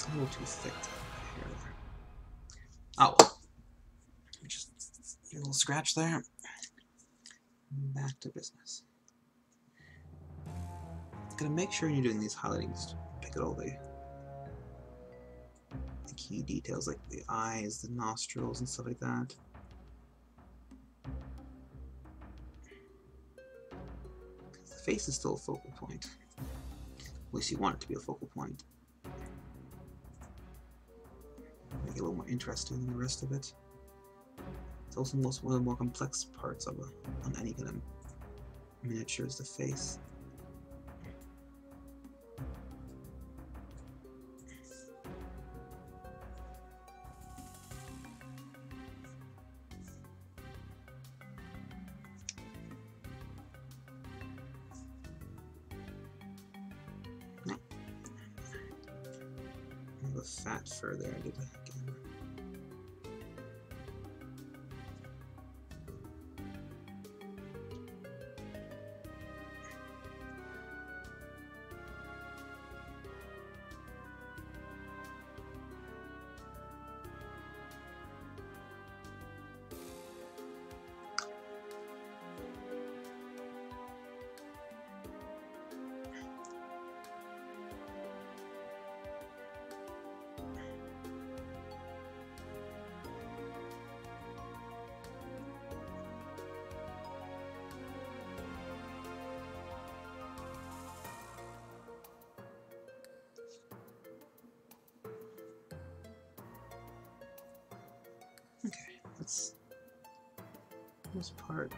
A little too thick hair there. Oh well. Just a little scratch there. Back to business. Gotta make sure when you're doing these highlightings, pick out all the key details like the eyes, the nostrils, and stuff like that. The face is still a focal point. At least you want it to be a focal point. Make it a little more interesting than the rest of it. It's also one of the more complex parts of on any kind of miniature is the face. a fat fur there. I did that again. Okay, that's this part.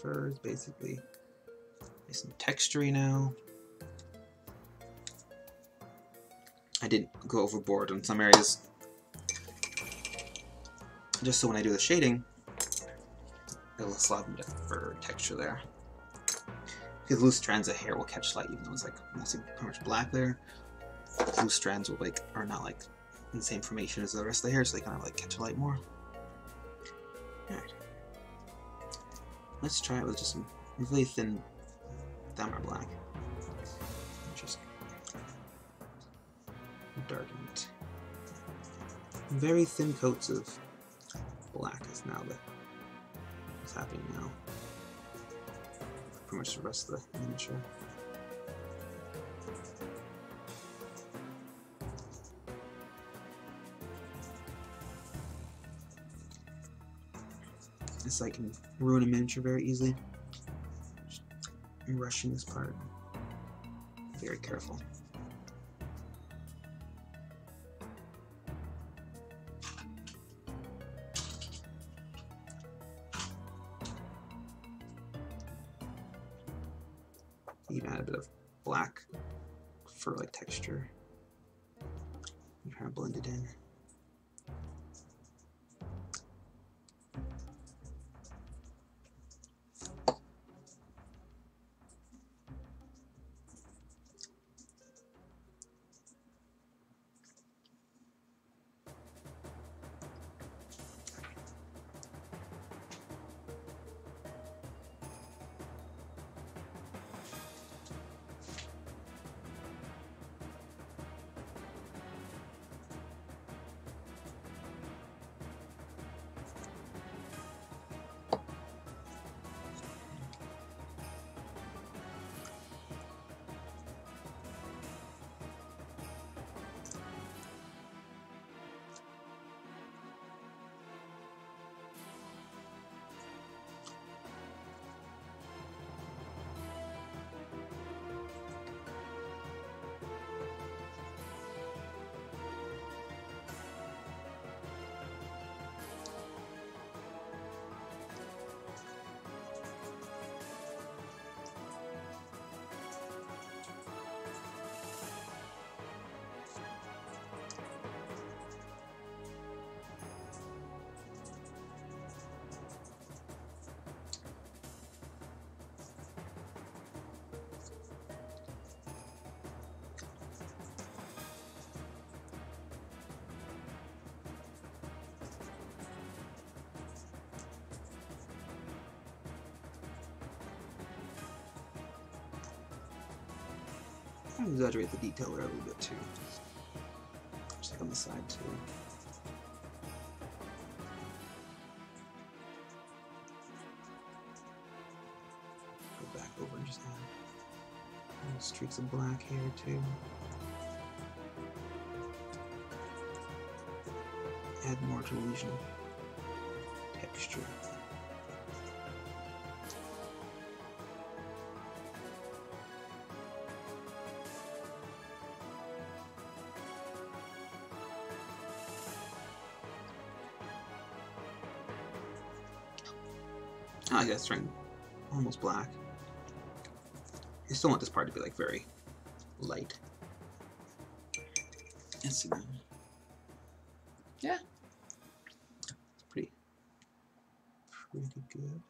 Fur is basically nice and textury now. I didn't go overboard in some areas, just so when I do the shading, it'll still have a bit of fur texture there. Because loose strands of hair will catch light, even though it's like mostly pretty much black there. Loose strands will are not like in the same formation as the rest of the hair, so they kind of like catch light more. Alright. Let's try it with just some really thin Dahmer black. Just darken it. Very thin coats of black is now what's happening now. Pretty much the rest of the miniature. This I can ruin a miniature very easily. Just rushing this part. Very careful. Even add a bit of black fur-like texture. I'm trying to blend it in. I'll exaggerate the detail there a little bit too. Just like on the side too. Go back over and just add little streaks of black here too. Add more to the illusion of texture. I guess trying almost black. I still want this part to be like very light. Let's see. Yeah, it's pretty good.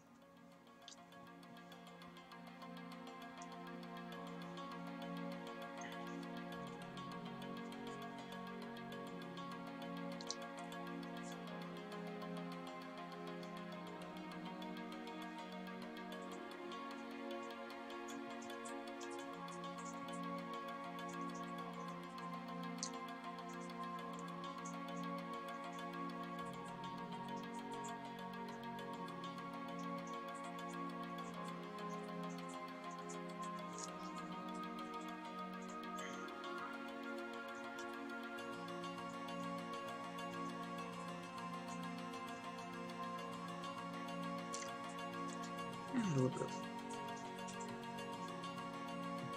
a little bit of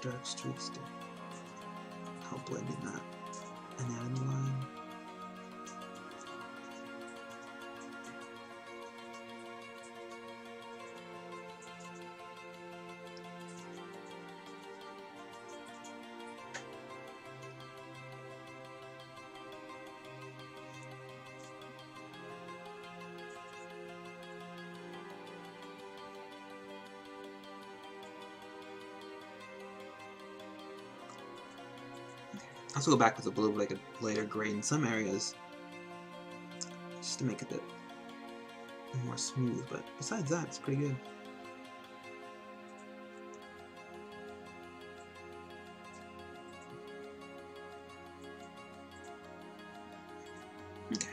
dark streaks to help blend in that anatomy line. I'll also go back with a blue, like a lighter gray in some areas, just to make it a bit more smooth. But besides that, it's pretty good. Okay.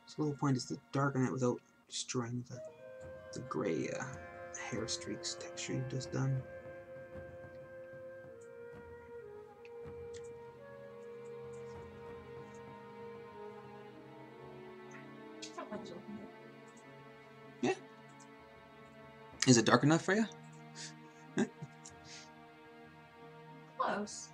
So the whole point is to darken it without destroying the gray hair streaks texture you've just done. Yeah. Is it dark enough for you? Close.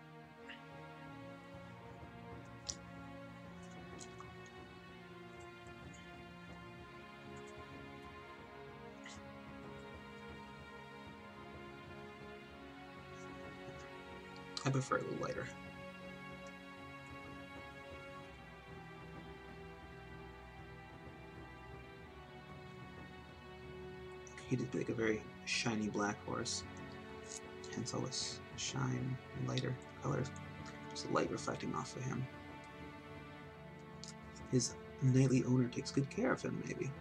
I prefer a little lighter. He did like a very shiny black horse, hence all this shine and lighter colors. Just the light reflecting off of him. His knightly owner takes good care of him, maybe.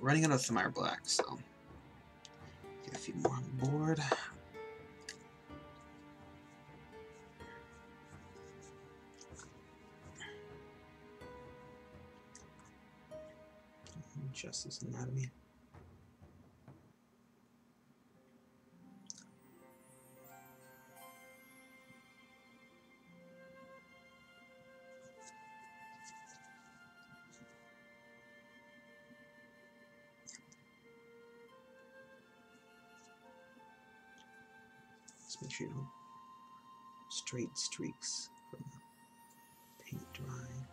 running out of Thamire Black, so get a few more on the board. Justice Anatomy. Just make sure you don't straight streaks from the paint drying.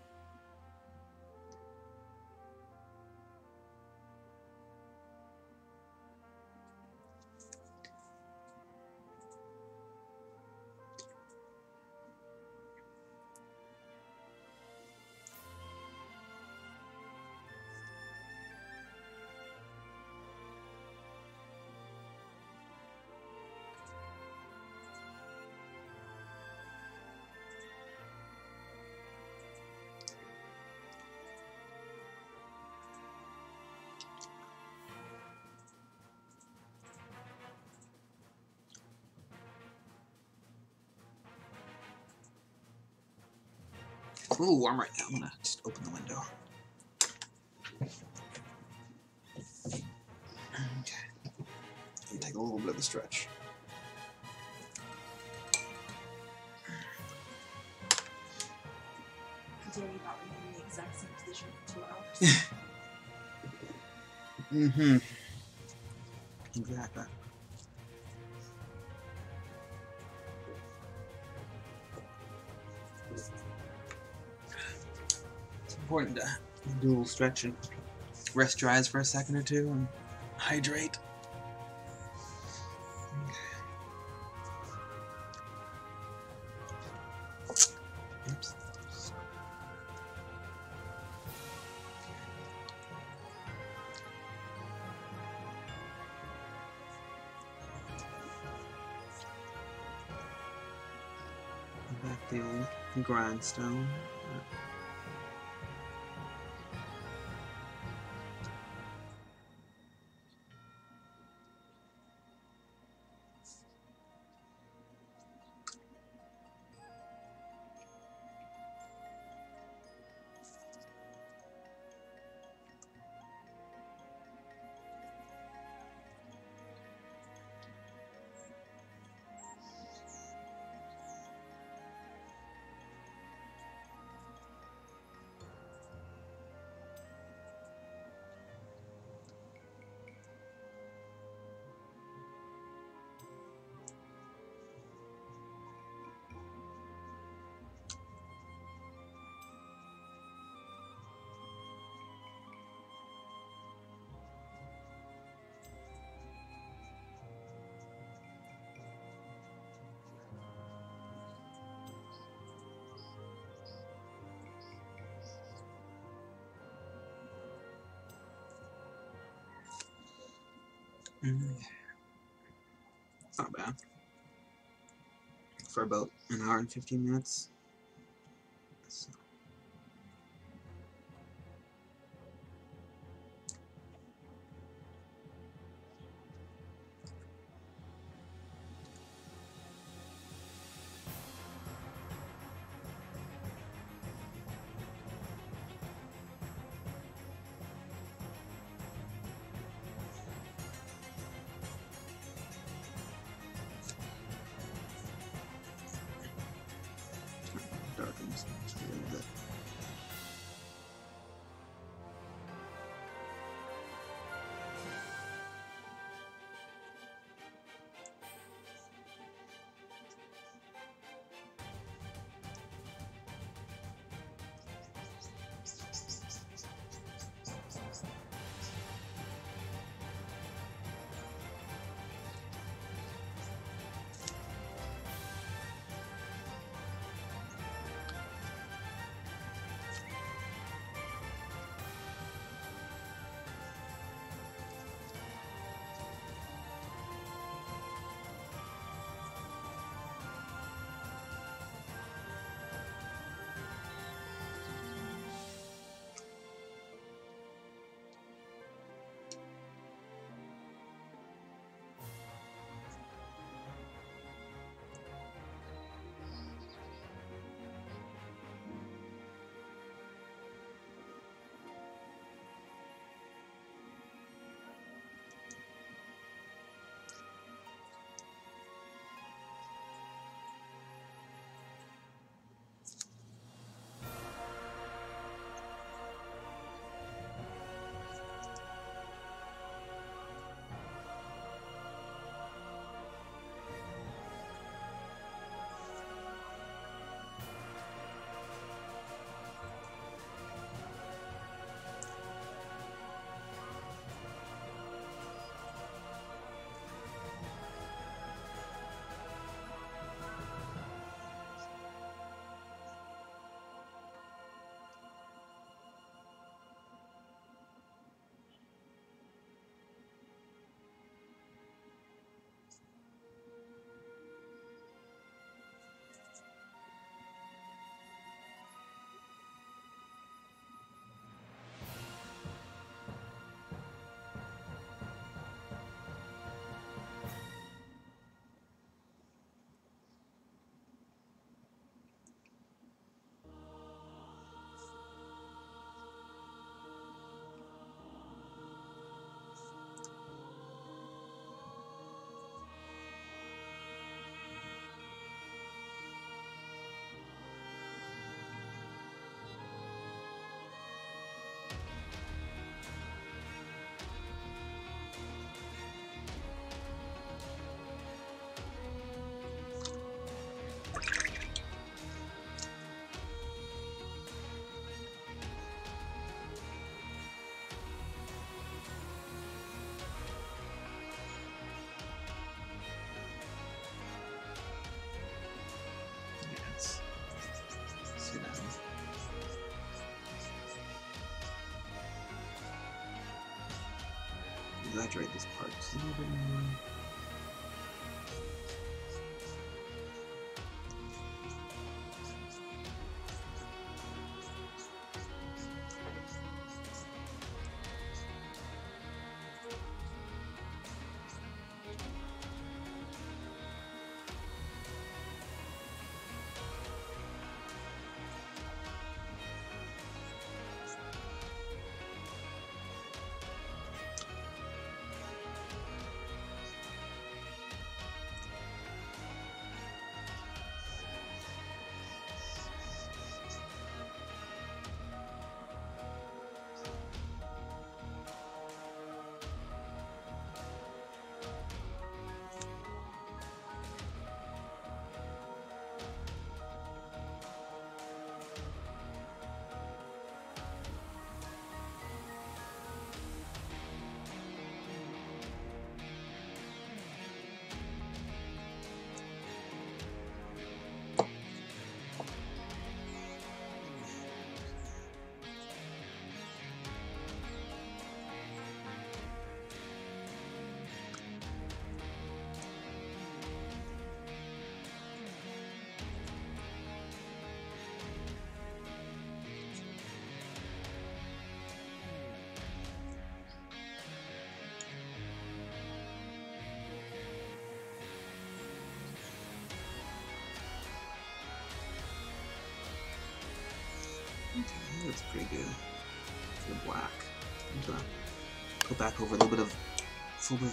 It's a little warm right now. I'm gonna just open the window. Okay. And take a little bit of a stretch. How dare you not remain in the exact same position for 2 hours? Mm-hmm. Exactly. It's important to do a little stretch and rest your eyes for a second or two and hydrate. Oops. Back the old grindstone. It's not bad. For about an hour and 15 minutes. So. Darkens a little bit. exaggerate this part just a little bit more. Okay, that's pretty good for the black. I'm gonna go back over a little bit of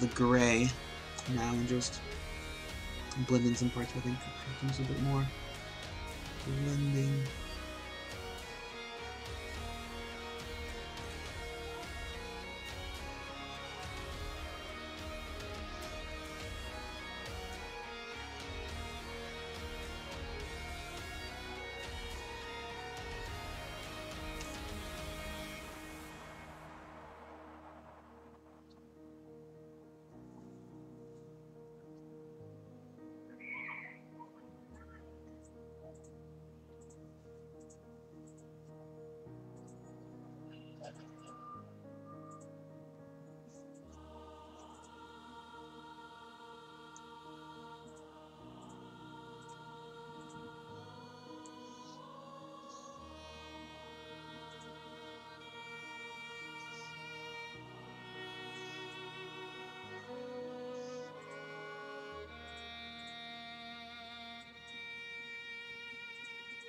the gray now and just blend in some parts where I think there's a bit more blending.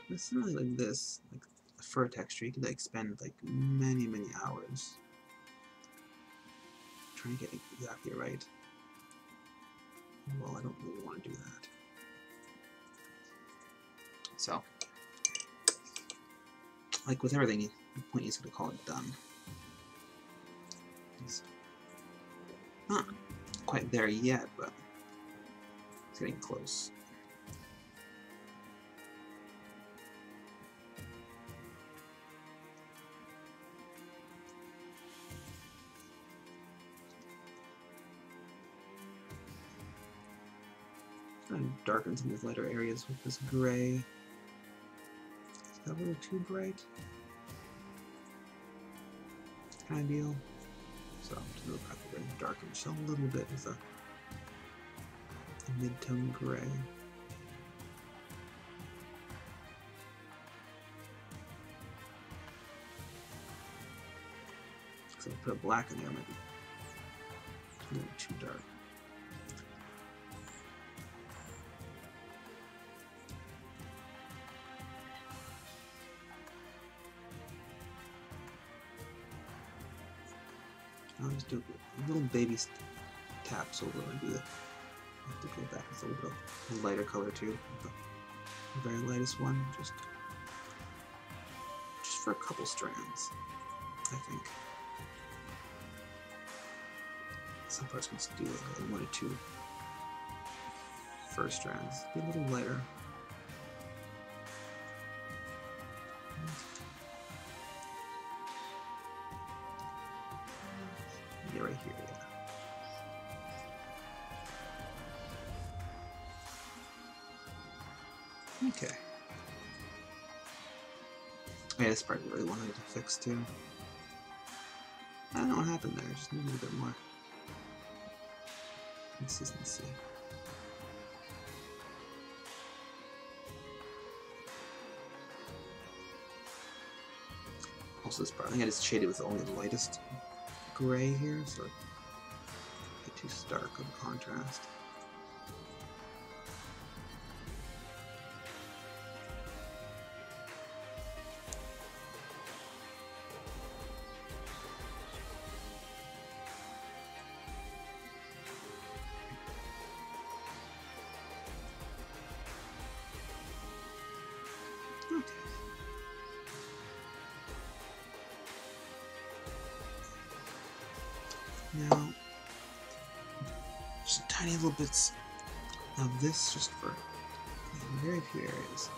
With something like this, like a fur texture, you could like spend like many hours trying to get it exactly right. Well, I don't really want to do that. So, like with everything, the point is to call it done. It's not quite there yet, but it's getting close. Trying to darken some of these lighter areas with this gray. Is that a little too bright? Kind of deal. So I'm just going to go back over and darken just a little bit with a mid-tone gray. Because if I put a black in there, it might be a little too dark. I'll just do little baby taps over and do that. I have to go back with a little bit of lighter color too. The very lightest one, just for a couple strands, I think. Some parts must do like 1 or 2 first strands. Be a little lighter. Yeah, right here, yeah. Okay. Yeah, this part I really wanted to fix too. I don't know what happened there, just need a little bit more Consistency. Also, this part, I think I just shaded with only the lightest gray here, so it's not too stark of a contrast. Now, just tiny little bits of this, just for very few areas.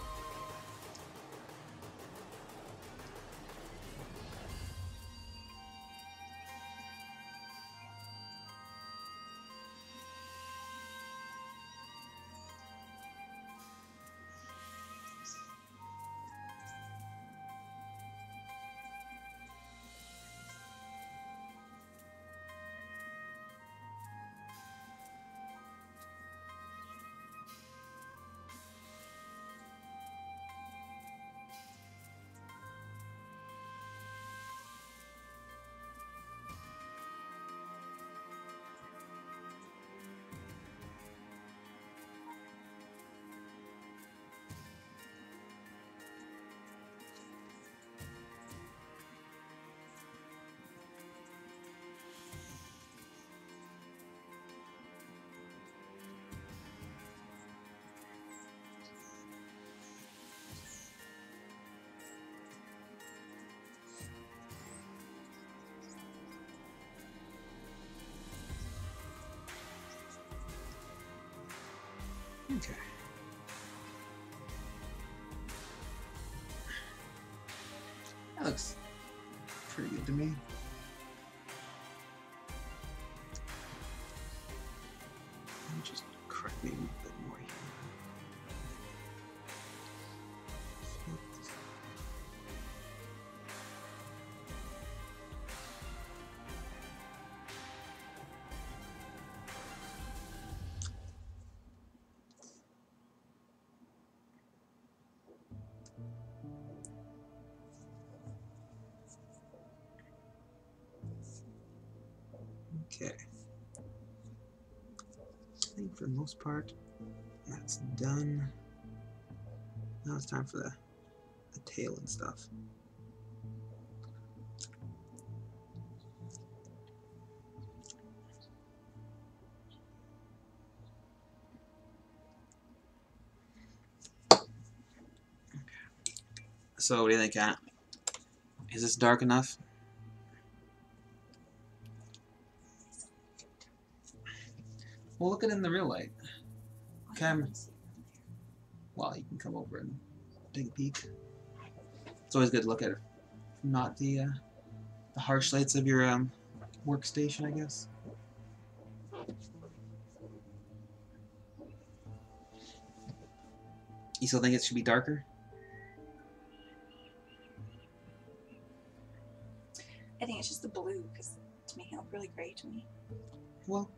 Okay. That looks pretty good to me. Let me just correct maybe a bit more here. Okay. I think for the most part, that's done. Now it's time for the tail and stuff. So what do you think, Kat? Is this dark enough? Well, look at it in the real light. Well, you can come over and take a peek. It's always good to look at it, not the harsh lights of your workstation, I guess. You still think it should be darker? I think it's just the blue, because it's making it look really gray to me. Well,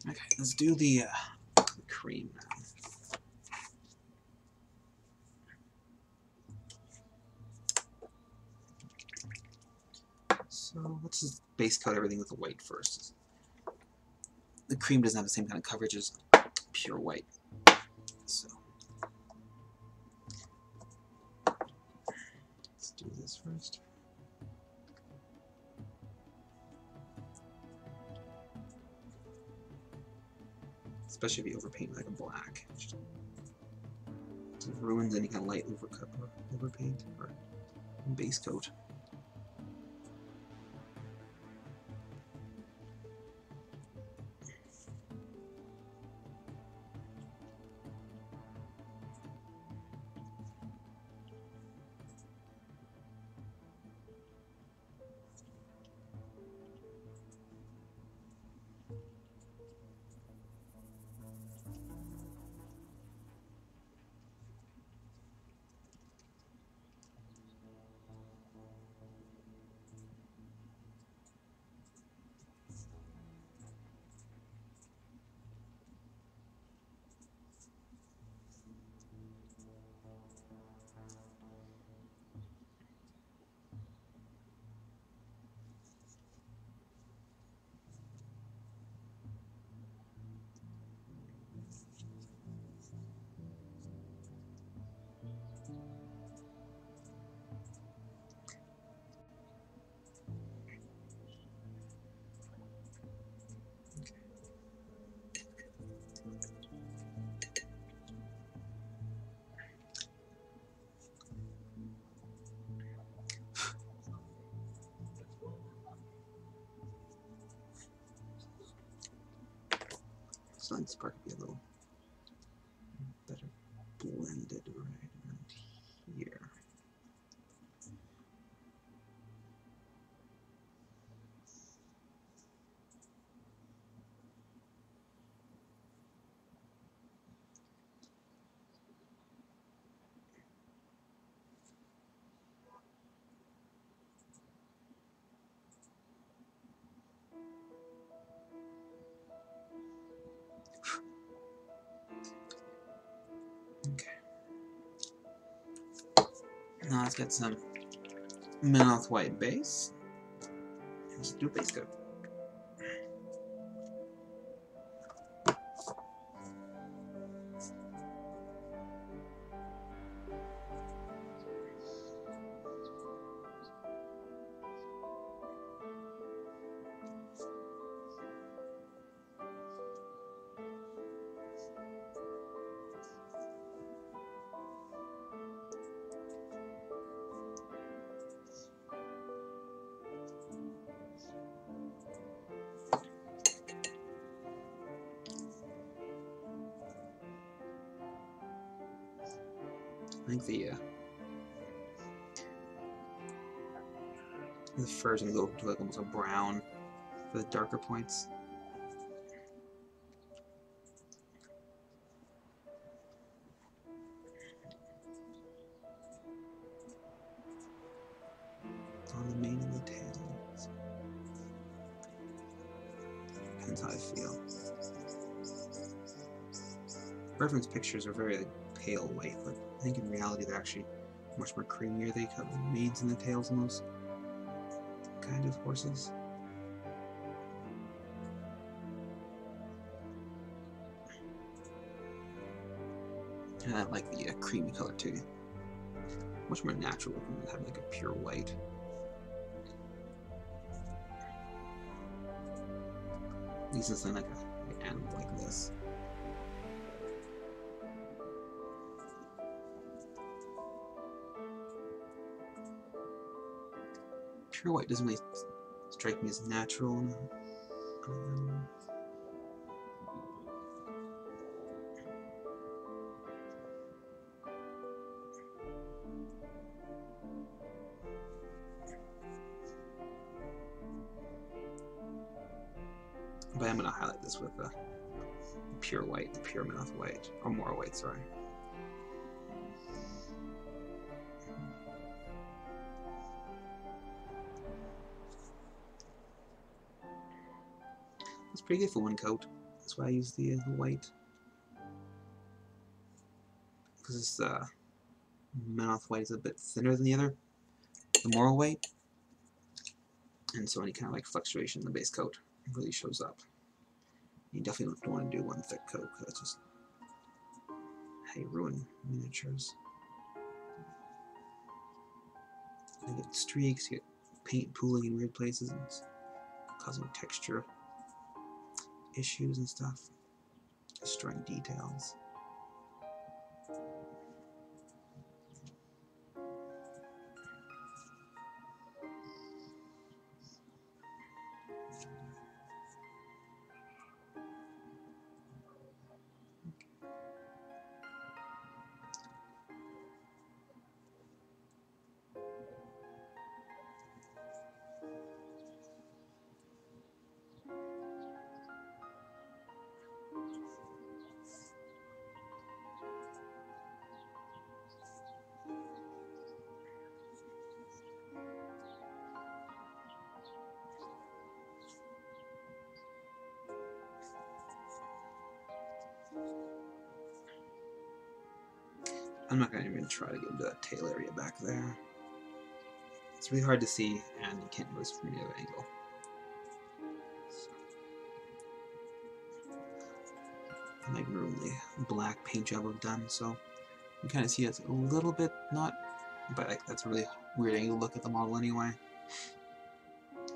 okay, let's do the cream now. So let's just base coat everything with the white first. The cream doesn't have the same kind of coverage as pure white. So let's do this first. Especially if you overpaint like a black. It just ruins any kind of light overpaint or base coat. So this part could be a little better blended right around here. Okay. Now let's get some Menoth White base. Let's do a base coat. I think the fur's gonna go to like almost a brown for the darker points. On the mane and the tails. Depends how I feel. Reference pictures are very like, pale white, but I think in reality they're actually much more creamier. They cut the manes and the tails in those kind of horses. And I like the creamy color too. Much more natural looking than having like a pure white. At least it's not like an animal like this. Pure white doesn't really strike me as natural. But I'm going to highlight this with the pure white, the pure Menoth white, or more white, sorry. It's pretty good for one coat. That's why I use the white. Because this Menoth white is a bit thinner than the other, the Moral white. And so any kind of like fluctuation in the base coat really shows up. You definitely don't want to do one thick coat, because that's just how you ruin miniatures. You get streaks, you get paint pooling in weird places, and it's causing texture issues and stuff, destroying details. I'm not going to even try to get into that tail area back there. It's really hard to see, and you can't notice from any other angle. I might ruin the black paint job I've done, so you can kind of see it's a little bit not, but like, that's a really weird angle to look at the model anyway.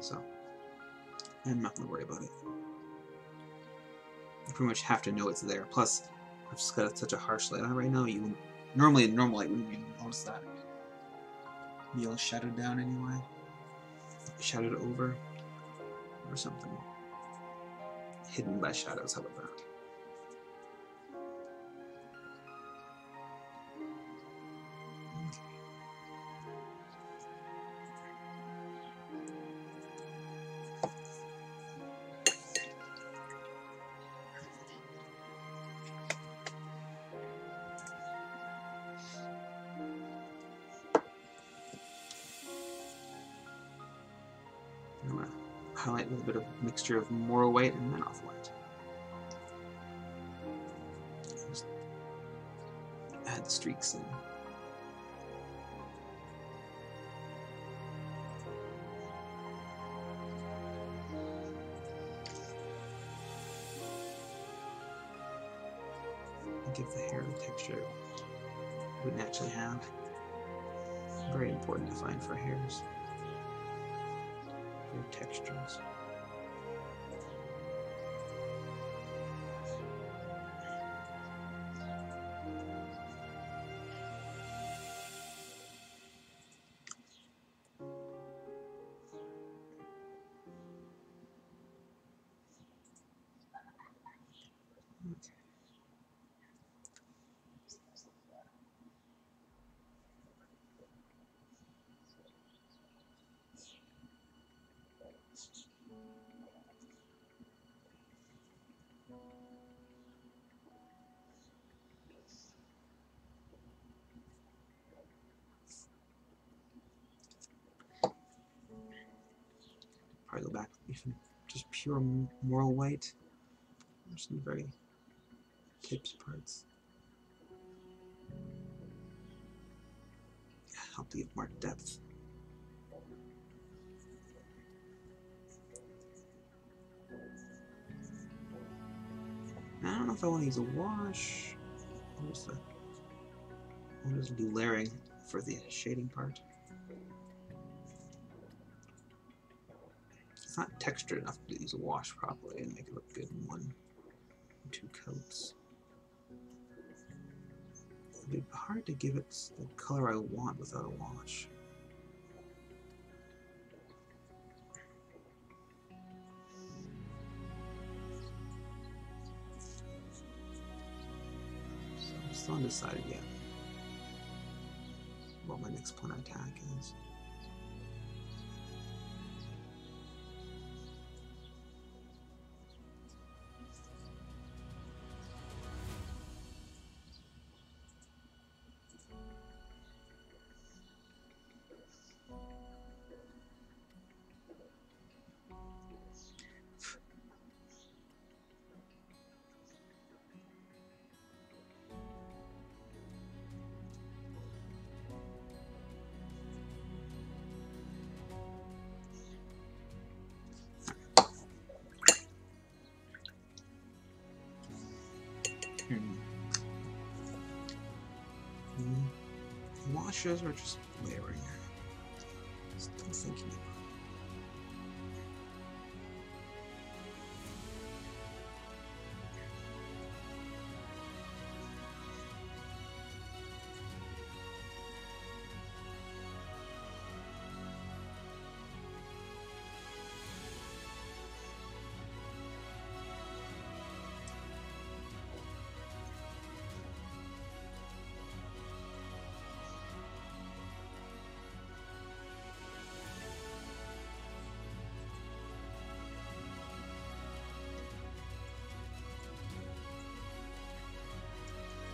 So I'm not going to worry about it. You pretty much have to know it's there. Plus, I've just got such a harsh light on right now. You wouldn't, normally in normal light, wouldn't even notice that. Be all shadowed down anyway. Shadowed over, or something. Hidden by shadows. How about that? I'm going to highlight with a bit of mixture of Moral White and Manoff White. Just add the streaks in. Give the hair the texture it would naturally have. Very important to find for hairs. Hair textures. Okay. Probably go back even just pure Moral White. There's some very tips parts. Help to give more depth. I don't know if I want to use a wash. I'll just do layering for the shading part. It's not textured enough to use a wash properly and make it look good in 1 or 2 coats. It'd be hard to give it the color I want without a wash. So I'm still undecided yet what my next point of attack is. Washes or just layering? Still thinking about it.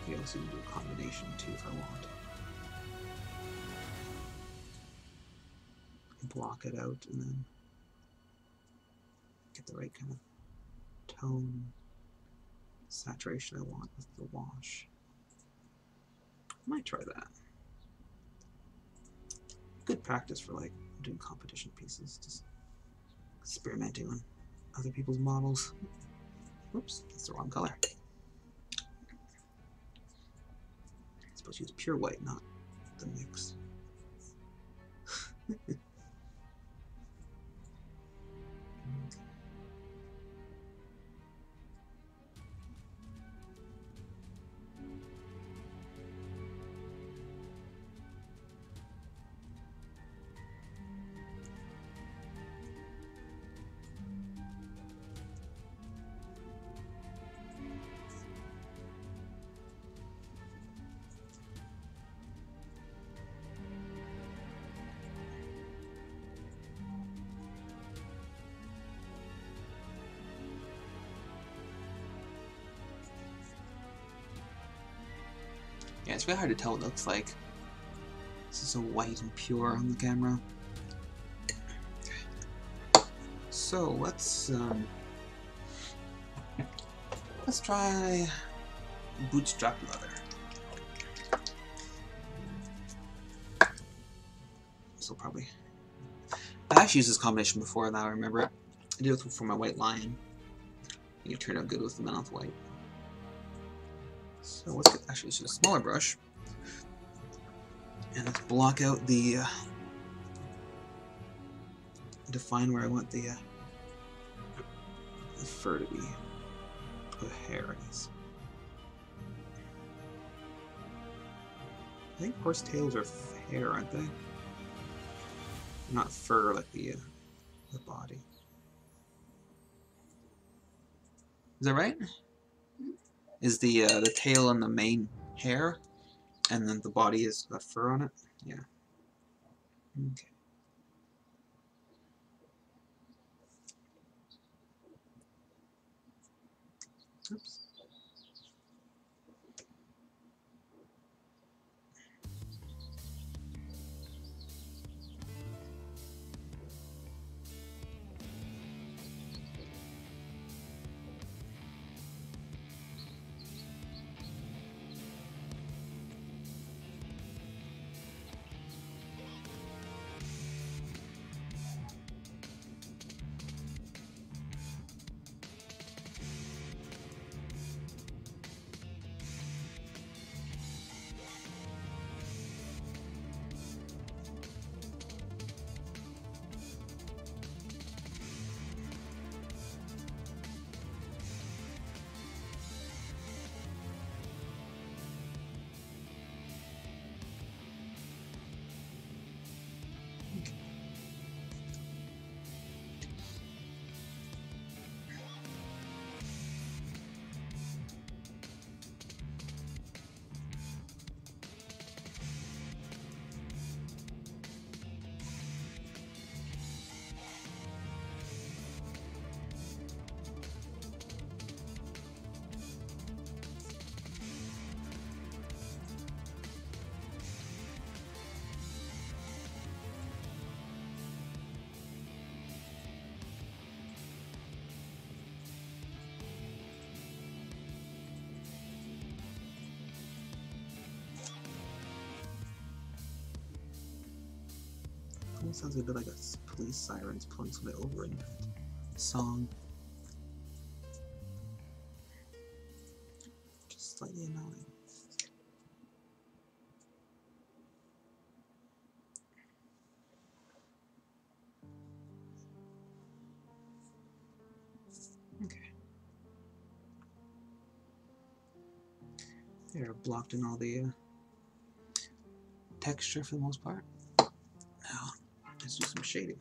You also can do a combination too if I want. Block it out and then get the right kind of tone, saturation I want with the wash. I might try that. Good practice for like doing competition pieces, just experimenting on other people's models. Oops, that's the wrong color. I'm supposed to use pure white, not the mix. Yeah, it's really hard to tell what it looks like. This is so white and pure on the camera. So let's try bootstrap leather. So probably I actually used this combination before. Now I remember it. I did it for my white lion. I think it turned out good with the Menoth white. So let's actually use a smaller brush and let's block out the define where I want the fur to be, the hair, I guess. I think horse tails are hair, aren't they? Not fur like the body. Is that right? Is the tail and the mane hair, and then the body is got fur on it? Yeah. Okay. Oops. Almost sounds a bit like a police sirens pulling somebody over in a song. Just slightly annoying. Okay. They're blocked in all the texture for the most part. Now, let's do some shading.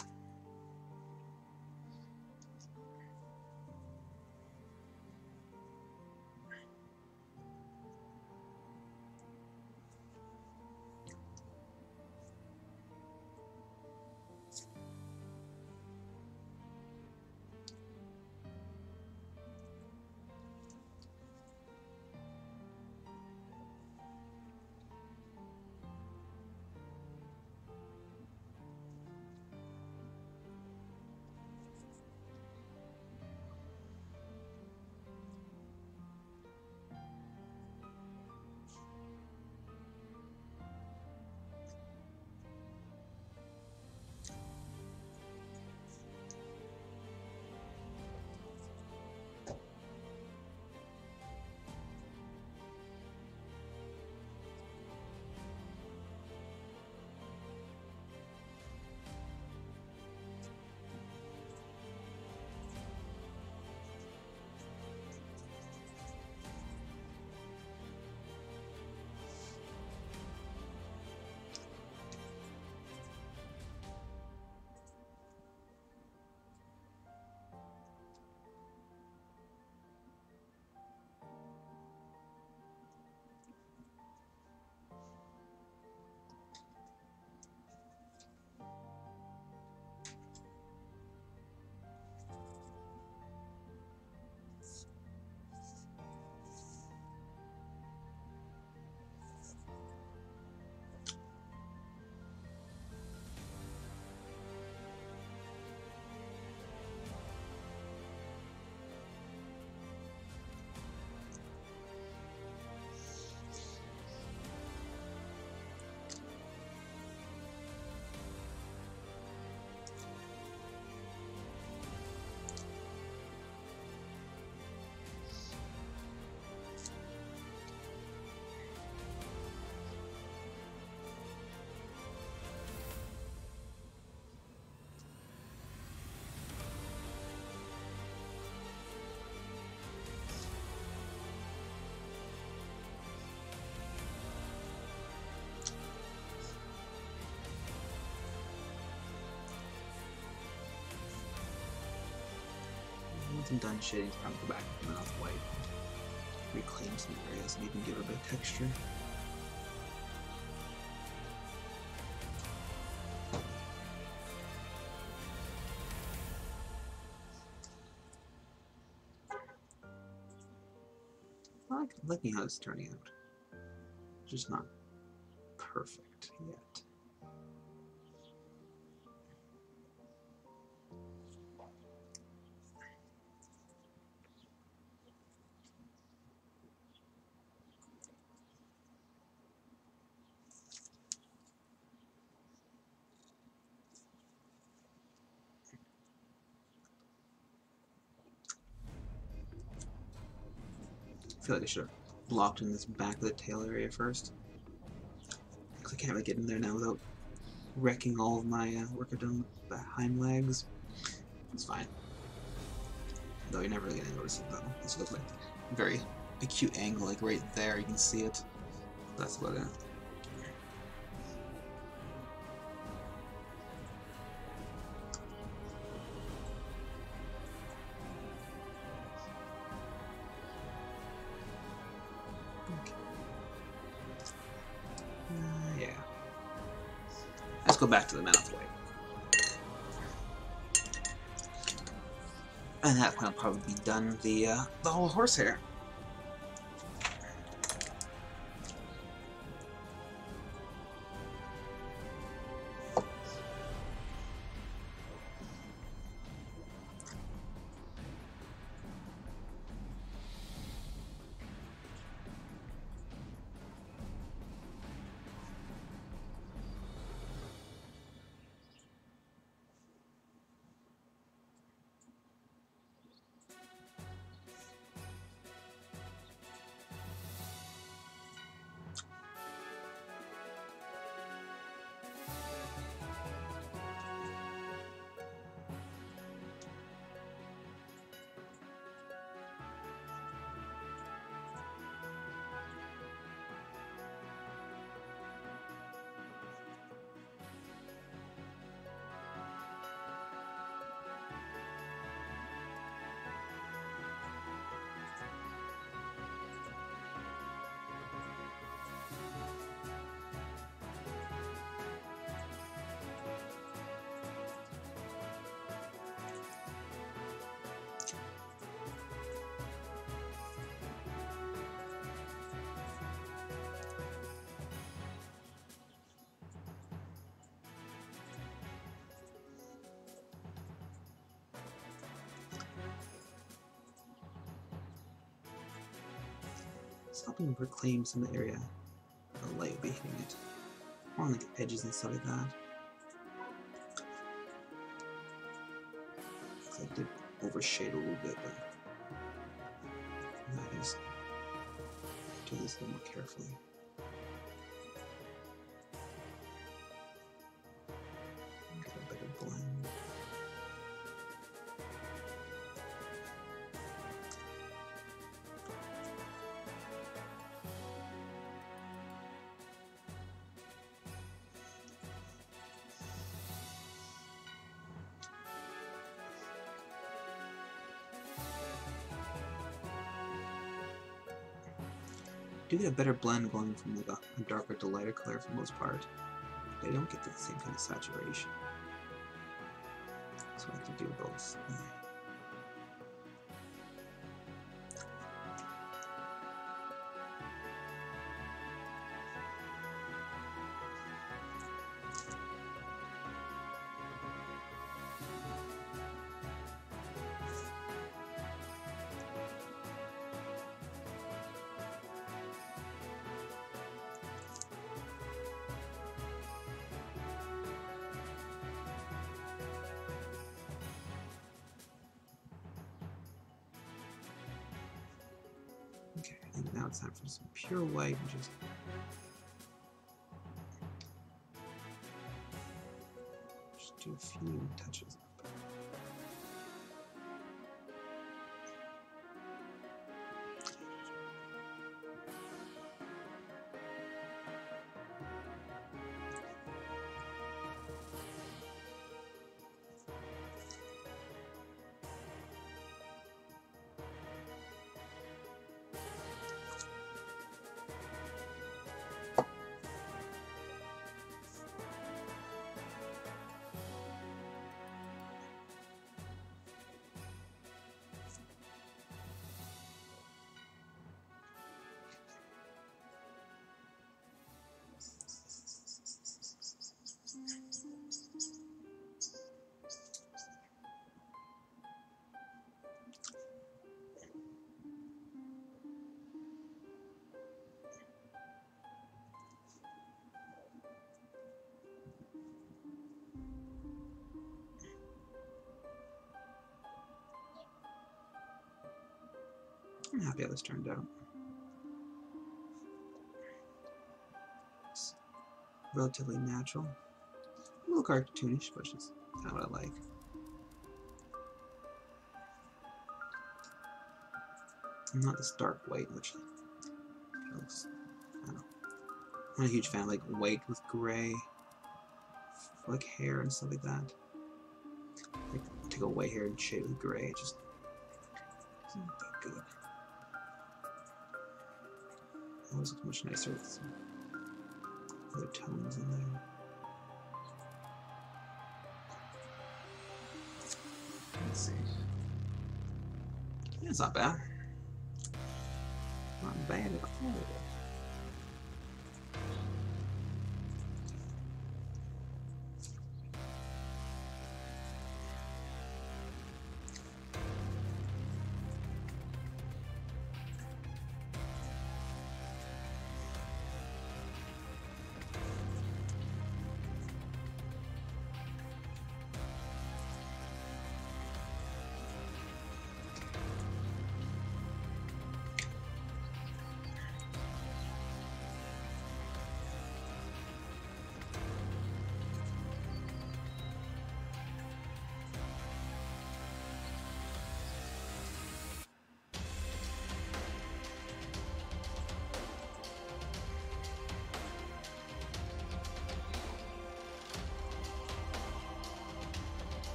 Once I'm done shading, it's probably go back to the Mouth White. Reclaim some areas and even give it a bit of texture. I'm liking how it's turning out. Just not perfect yet. I feel like I should have blocked in this back of the tail area first. Because I can't really get in there now without wrecking all of my work I've done with the hind legs. It's fine. Though you're never really going to notice it though. This looks like a very acute angle, like right there, you can see it. That's about it. Yeah. Let's go back to the Mouth White. And that will probably be done the whole horsehair. It's helping reclaim some of the area the light will be hitting it. More on like the edges and stuff like that. Looks like I did overshade a little bit, but that is do this a little more carefully. Get a better blend. Do get a better blend going from like a darker to lighter color for the most part. They don't get the same kind of saturation. So I have to do both. Okay, I think now it's time for some pure white and just do a few touches up. I'm happy how this turned out. It's relatively natural. A little cartoonish, but it's kind of what I like. Not this dark white, which looks, I don't know. I'm not a huge fan of like white with gray, like hair and stuff like that. Like take a white hair and shade it with gray, it just isn't that good. It always looks much nicer with some other tones in there. Let's see. Yeah, it's not bad. Not bad at all.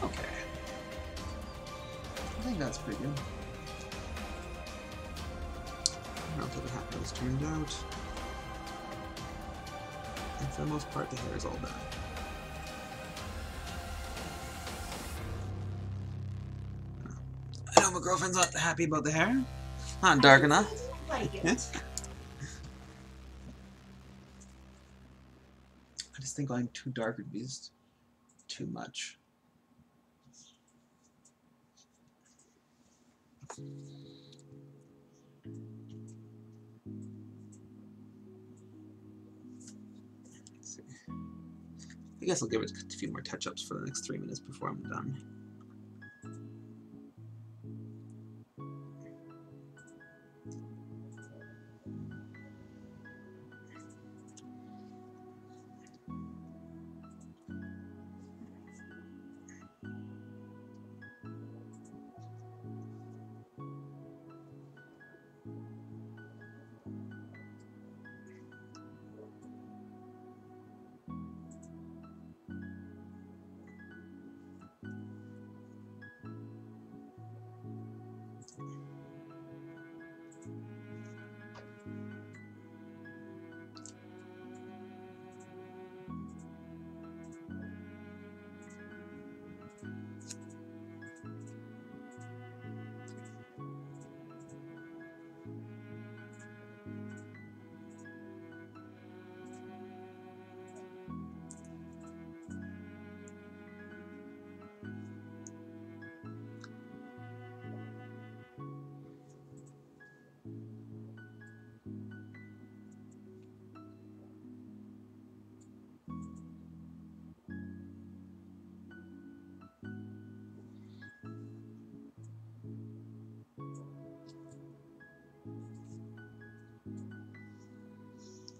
Okay. I think that's pretty good. I'm relatively happy how this turned out. And for the most part, the hair is all done. I know my girlfriend's not happy about the hair. Not dark enough. Like it. I just think going too dark would be just too much. Let's see. I guess I'll give it a few more touch-ups for the next 3 minutes before I'm done.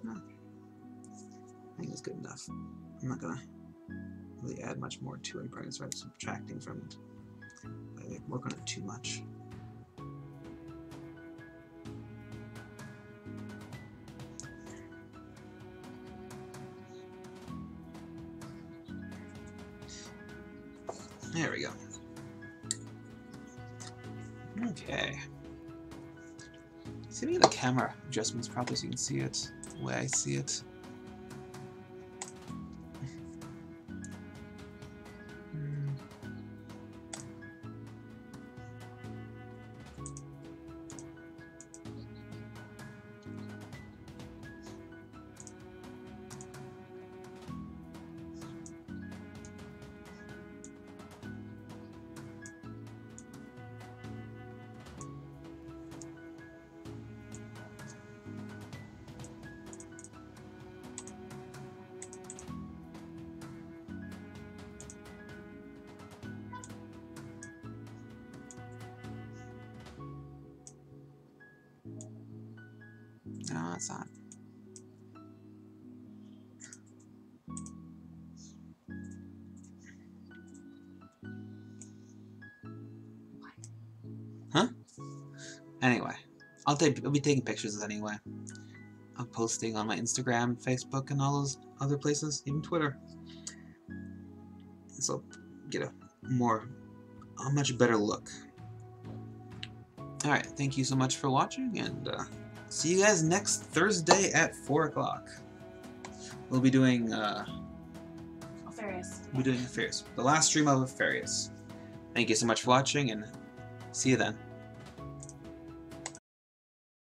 I think it's good enough. I'm not gonna really add much more to it. I'm probably gonna start subtracting from it. I work on it too much. There we go. Okay. See me the camera adjustments probably so you can see it the way I see it. outside. Huh? Anyway, I'll be taking pictures anyway. I'm posting on my Instagram, Facebook, and all those other places, even Twitter. So get a much better look. Alright, thank you so much for watching, and see you guys next Thursday at 4 o'clock. We'll be doing Alfarius. the last stream of Alfarius. Thank you so much for watching, and see you then.